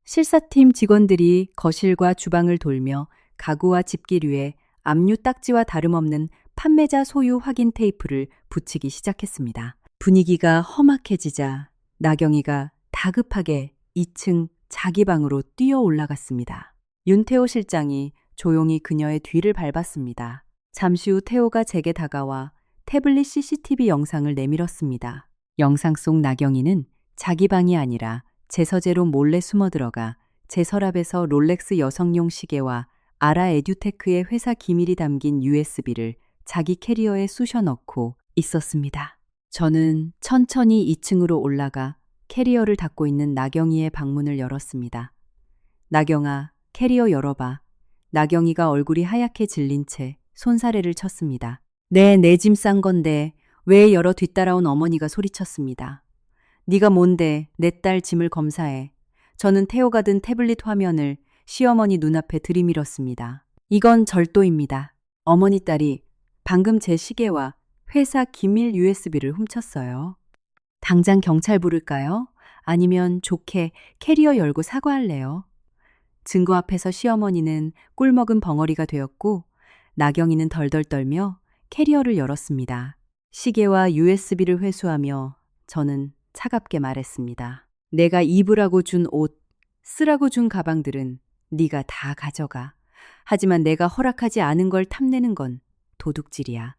실사팀 직원들이 거실과 주방을 돌며 가구와 집기류에 압류 딱지와 다름없는 판매자 소유 확인 테이프를 붙이기 시작했습니다. 분위기가 험악해지자 나경이가 다급하게 2층 자기 방으로 뛰어 올라갔습니다. 윤태호 실장이 조용히 그녀의 뒤를 밟았습니다. 잠시 후 태호가 제게 다가와 태블릿 CCTV 영상을 내밀었습니다. 영상 속 나경이는 자기 방이 아니라 제 서재로 몰래 숨어 들어가 제 서랍에서 롤렉스 여성용 시계와 아라 에듀테크의 회사 기밀이 담긴 USB를 자기 캐리어에 쑤셔 넣고 있었습니다. 저는 천천히 2층으로 올라가 캐리어를 닫고 있는 나경이의 방문을 열었습니다. 나경아, 캐리어 열어봐. 나경이가 얼굴이 하얗게 질린 채 손사래를 쳤습니다. 네, 내 짐 싼 건데 왜 열어. 뒤따라온 어머니가 소리쳤습니다. 네가 뭔데 내 딸 짐을 검사해. 저는 태호가 든 태블릿 화면을 시어머니 눈앞에 들이밀었습니다. 이건 절도입니다. 어머니 딸이 방금 제 시계와 회사 기밀 USB를 훔쳤어요. 당장 경찰 부를까요? 아니면 좋게 캐리어 열고 사과할래요? 증거 앞에서 시어머니는 꿀먹은 벙어리가 되었고 나경이는 덜덜 떨며 캐리어를 열었습니다. 시계와 USB를 회수하며 저는 차갑게 말했습니다. 내가 입으라고 준 옷, 쓰라고 준 가방들은 네가 다 가져가. 하지만 내가 허락하지 않은 걸 탐내는 건 도둑질이야.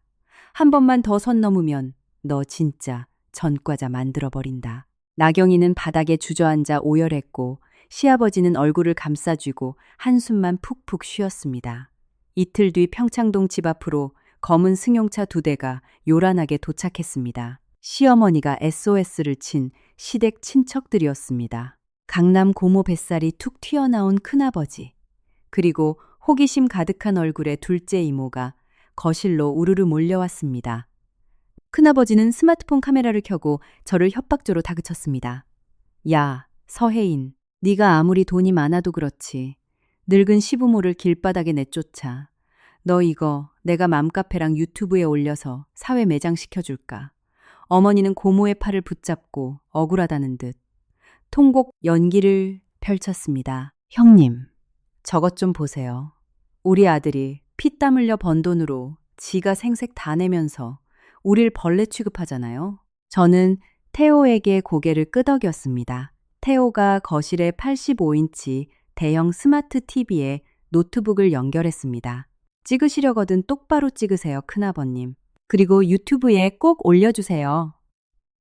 한 번만 더 선 넘으면 너 진짜 전과자 만들어버린다. 나경이는 바닥에 주저앉아 오열했고 시아버지는 얼굴을 감싸쥐고 한숨만 푹푹 쉬었습니다. 이틀 뒤 평창동 집 앞으로 검은 승용차 2대가 요란하게 도착했습니다. 시어머니가 SOS를 친 시댁 친척들이었습니다. 강남 고모 뱃살이 툭 튀어나온 큰아버지, 그리고 호기심 가득한 얼굴의 둘째 이모가 거실로 우르르 몰려왔습니다. 큰아버지는 스마트폰 카메라를 켜고 저를 협박조로 다그쳤습니다. 야, 서혜인, 네가 아무리 돈이 많아도 그렇지. 늙은 시부모를 길바닥에 내쫓아. 너 이거 내가 맘카페랑 유튜브에 올려서 사회 매장시켜줄까? 어머니는 고모의 팔을 붙잡고 억울하다는 듯 통곡 연기를 펼쳤습니다. 형님, 저것 좀 보세요. 우리 아들이 피땀 흘려 번 돈으로 지가 생색 다 내면서 우릴 벌레 취급하잖아요. 저는 태호에게 고개를 끄덕였습니다. 태호가 거실에 85인치 대형 스마트 TV에 노트북을 연결했습니다. 찍으시려거든 똑바로 찍으세요, 큰아버님. 그리고 유튜브에 꼭 올려주세요.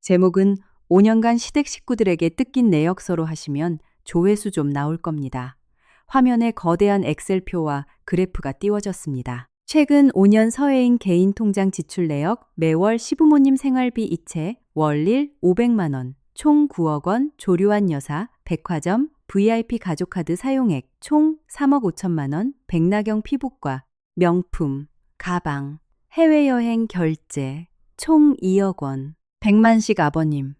제목은 5년간 시댁 식구들에게 뜯긴 내역서로 하시면 조회수 좀 나올 겁니다. 화면에 거대한 엑셀표와 그래프가 띄워졌습니다. 최근 5년 서혜인 개인 통장 지출 내역, 매월 시부모님 생활비 이체, 월일 500만 원, 총 9억 원, 조류한 여사, 백화점, VIP 가족카드 사용액, 총 3억 5천만 원, 백나경 피부과, 명품, 가방, 해외여행 결제, 총 2억 원, 100만씩 아버님,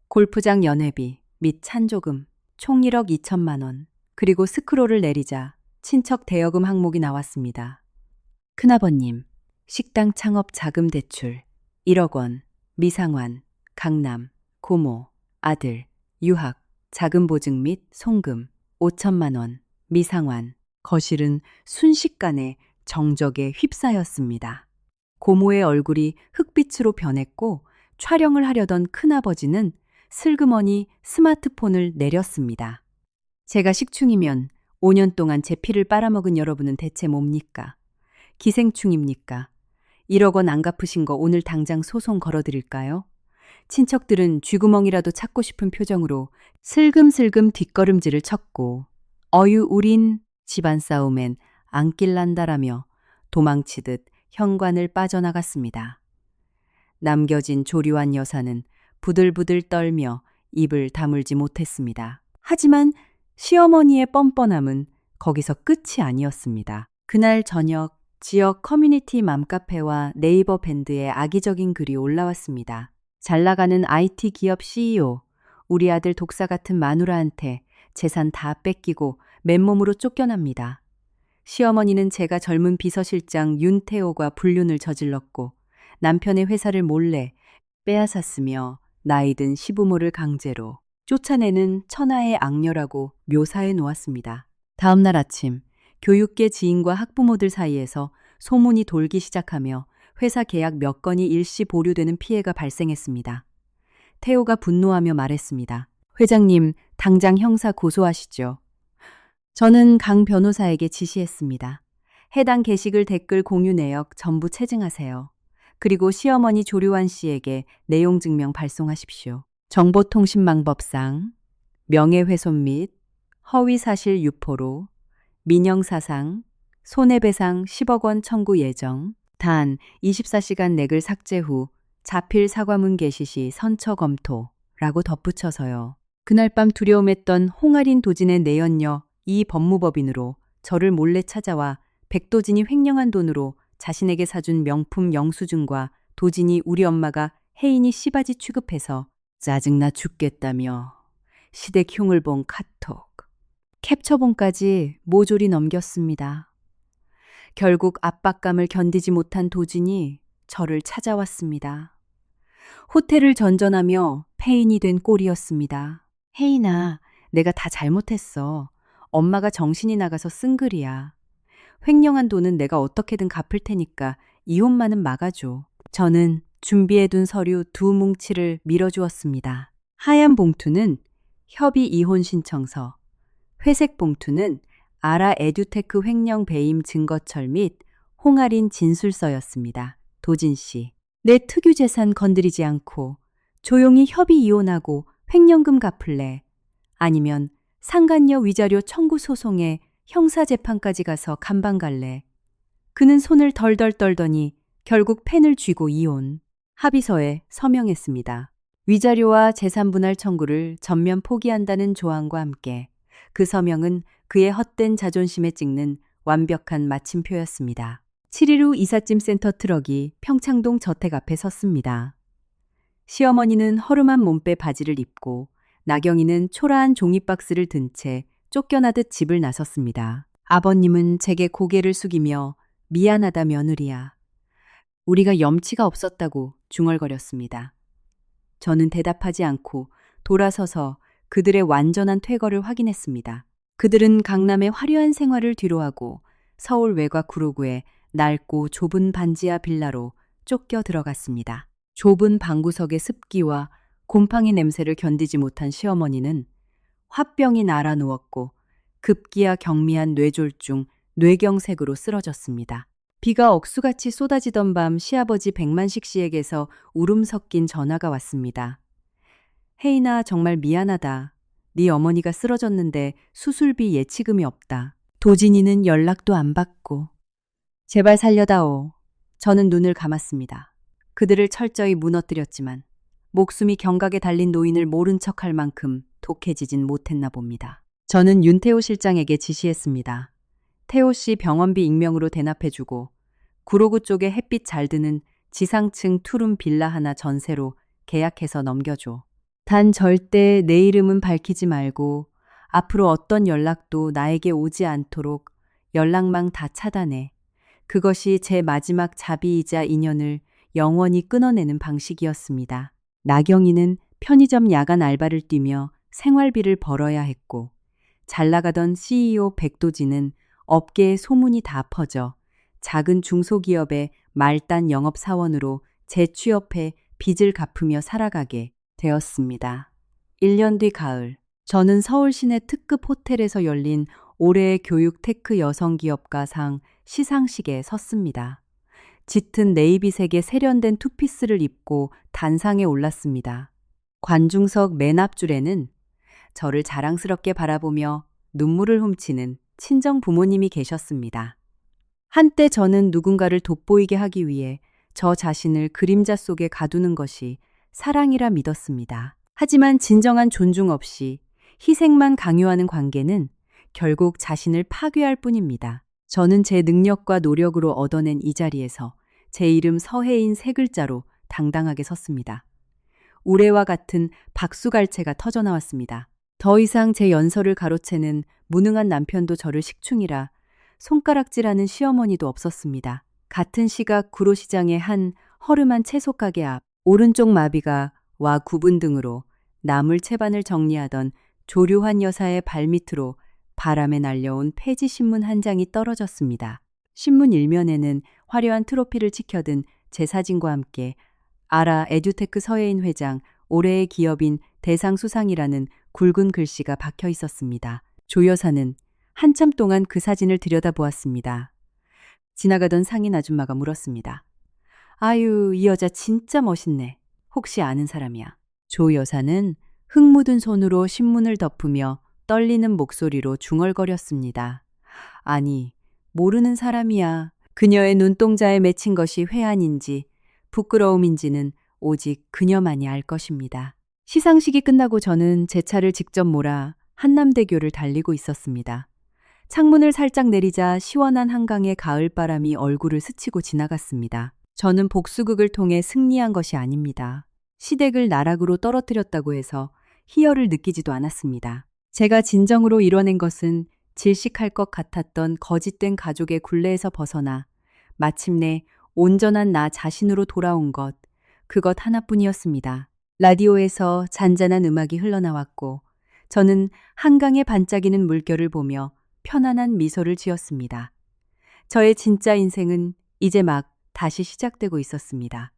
골프장 연회비 및 찬조금, 총 1억 2천만 원, 그리고 스크롤을 내리자 친척 대여금 항목이 나왔습니다. 큰아버님, 식당 창업 자금 대출 1억 원, 미상환, 강남, 고모, 아들, 유학, 자금 보증 및 송금 5천만 원, 미상환. 거실은 순식간에 정적에 휩싸였습니다. 고모의 얼굴이 흑빛으로 변했고 촬영을 하려던 큰아버지는 슬그머니 스마트폰을 내렸습니다. 제가 식충이면 5년 동안 제 피를 빨아먹은 여러분은 대체 뭡니까? 기생충입니까? 1억 원 안 갚으신 거 오늘 당장 소송 걸어드릴까요? 친척들은 쥐구멍이라도 찾고 싶은 표정으로 슬금슬금 뒷걸음질을 쳤고 어유 우린 집안 싸움엔 안길 난다라며 도망치듯 현관을 빠져나갔습니다. 남겨진 조류한 여사는 부들부들 떨며 입을 다물지 못했습니다. 하지만 시어머니의 뻔뻔함은 거기서 끝이 아니었습니다. 그날 저녁 지역 커뮤니티 맘카페와 네이버 밴드에 악의적인 글이 올라왔습니다. 잘 나가는 IT 기업 CEO, 우리 아들 독사 같은 마누라한테 재산 다 뺏기고 맨몸으로 쫓겨납니다. 시어머니는 제가 젊은 비서실장 윤태호가 불륜을 저질렀고 남편의 회사를 몰래 빼앗았으며 나이든 시부모를 강제로 쫓아내는 천하의 악녀라고 묘사해 놓았습니다. 다음 날 아침 교육계 지인과 학부모들 사이에서 소문이 돌기 시작하며 회사 계약 몇 건이 일시 보류되는 피해가 발생했습니다. 태호가 분노하며 말했습니다. 회장님, 당장 형사 고소하시죠. 저는 강 변호사에게 지시했습니다. 해당 게시글 댓글 공유 내역 전부 체증하세요. 그리고 시어머니 조류한 씨에게 내용 증명 발송하십시오. 정보통신망법상 명예훼손 및 허위사실 유포로 민형사상, 손해배상 10억 원 청구 예정, 단 24시간 내 글 삭제 후 자필 사과문 게시 시 선처 검토라고 덧붙여서요. 그날 밤 두려움했던 홍아린 도진의 내연녀 이 법무법인으로 저를 몰래 찾아와 백도진이 횡령한 돈으로 자신에게 사준 명품 영수증과 도진이 우리 엄마가 혜인이 씨바지 취급해서 짜증나 죽겠다며 시댁 흉을 본 카톡, 캡처본까지 모조리 넘겼습니다. 결국 압박감을 견디지 못한 도진이 저를 찾아왔습니다. 호텔을 전전하며 폐인이 된 꼴이었습니다. 혜인아, 내가 다 잘못했어. 엄마가 정신이 나가서 쓴 글이야. 횡령한 돈은 내가 어떻게든 갚을 테니까 이혼만은 막아줘. 저는 준비해둔 서류 2뭉치를 밀어주었습니다. 하얀 봉투는 협의 이혼 신청서, 회색 봉투는 아라 에듀테크 횡령 배임 증거철 및 홍아린 진술서였습니다. 도진 씨, 내 특유 재산 건드리지 않고 조용히 협의 이혼하고 횡령금 갚을래? 아니면 상간녀 위자료 청구 소송에 형사재판까지 가서 감방 갈래? 그는 손을 덜덜 떨더니 결국 펜을 쥐고 이혼. 합의서에 서명했습니다. 위자료와 재산분할 청구를 전면 포기한다는 조항과 함께 그 서명은 그의 헛된 자존심에 찍는 완벽한 마침표였습니다. 7일 후 이삿짐 센터 트럭이 평창동 저택 앞에 섰습니다. 시어머니는 허름한 몸빼 바지를 입고 나경이는 초라한 종이박스를 든 채 쫓겨나듯 집을 나섰습니다. 아버님은 제게 고개를 숙이며 미안하다 며느리야. 우리가 염치가 없었다고 중얼거렸습니다. 저는 대답하지 않고 돌아서서 그들의 완전한 퇴거를 확인했습니다. 그들은 강남의 화려한 생활을 뒤로하고 서울 외곽 구로구의 낡고 좁은 반지하 빌라로 쫓겨 들어갔습니다. 좁은 방구석의 습기와 곰팡이 냄새를 견디지 못한 시어머니는 화병이 날아 누웠고 급기야 경미한 뇌졸중, 뇌경색으로 쓰러졌습니다. 비가 억수같이 쏟아지던 밤 시아버지 백만식 씨에게서 울음 섞인 전화가 왔습니다. 혜인아, 정말 미안하다. 네 어머니가 쓰러졌는데 수술비 예치금이 없다. 도진이는 연락도 안 받고. 제발 살려다오. 저는 눈을 감았습니다. 그들을 철저히 무너뜨렸지만 목숨이 경각에 달린 노인을 모른 척할 만큼 독해지진 못했나 봅니다. 저는 윤태호 실장에게 지시했습니다. 태호 씨 병원비 익명으로 대납해주고 구로구 쪽에 햇빛 잘 드는 지상층 투룸 빌라 하나 전세로 계약해서 넘겨줘. 단 절대 내 이름은 밝히지 말고 앞으로 어떤 연락도 나에게 오지 않도록 연락망 다 차단해. 그것이 제 마지막 자비이자 인연을 영원히 끊어내는 방식이었습니다. 나경이는 편의점 야간 알바를 뛰며 생활비를 벌어야 했고 잘 나가던 CEO 백도진은 업계에 소문이 다 퍼져 작은 중소기업의 말단 영업사원으로 재취업해 빚을 갚으며 살아가게 되었습니다. 1년 뒤 가을, 저는 서울 시내 특급 호텔에서 열린 올해의 교육 테크 여성기업가상 시상식에 섰습니다. 짙은 네이비색의 세련된 투피스를 입고 단상에 올랐습니다. 관중석 맨 앞줄에는 저를 자랑스럽게 바라보며 눈물을 훔치는 친정 부모님이 계셨습니다. 한때 저는 누군가를 돋보이게 하기 위해 저 자신을 그림자 속에 가두는 것이 사랑이라 믿었습니다. 하지만 진정한 존중 없이 희생만 강요하는 관계는 결국 자신을 파괴할 뿐입니다. 저는 제 능력과 노력으로 얻어낸 이 자리에서 제 이름 서혜인 세 글자로 당당하게 섰습니다. 우레와 같은 박수갈채가 터져나왔습니다. 더 이상 제 연설을 가로채는 무능한 남편도 저를 식충이라 손가락질하는 시어머니도 없었습니다. 같은 시각 구로시장의 한 허름한 채소 가게 앞 오른쪽 마비가 와 구분 등으로 나물 채반을 정리하던 조류한 여사의 발밑으로 바람에 날려온 폐지 신문 한 장이 떨어졌습니다. 신문 일면에는 화려한 트로피를 치켜든 제 사진과 함께 아라 에듀테크 서혜인 회장 올해의 기업인 대상 수상이라는 굵은 글씨가 박혀 있었습니다. 조 여사는 한참 동안 그 사진을 들여다보았습니다. 지나가던 상인 아줌마가 물었습니다. 아유, 이 여자 진짜 멋있네. 혹시 아는 사람이야? 조 여사는 흙 묻은 손으로 신문을 덮으며 떨리는 목소리로 중얼거렸습니다. 아니, 모르는 사람이야. 그녀의 눈동자에 맺힌 것이 회한인지 부끄러움인지는 오직 그녀만이 알 것입니다. 시상식이 끝나고 저는 제 차를 직접 몰아 한남대교를 달리고 있었습니다. 창문을 살짝 내리자 시원한 한강의 가을바람이 얼굴을 스치고 지나갔습니다. 저는 복수극을 통해 승리한 것이 아닙니다. 시댁을 나락으로 떨어뜨렸다고 해서 희열을 느끼지도 않았습니다. 제가 진정으로 이뤄낸 것은 질식할 것 같았던 거짓된 가족의 굴레에서 벗어나 마침내 온전한 나 자신으로 돌아온 것, 그것 하나뿐이었습니다. 라디오에서 잔잔한 음악이 흘러나왔고 저는 한강에 반짝이는 물결을 보며 편안한 미소를 지었습니다. 저의 진짜 인생은 이제 막 다시 시작되고 있었습니다.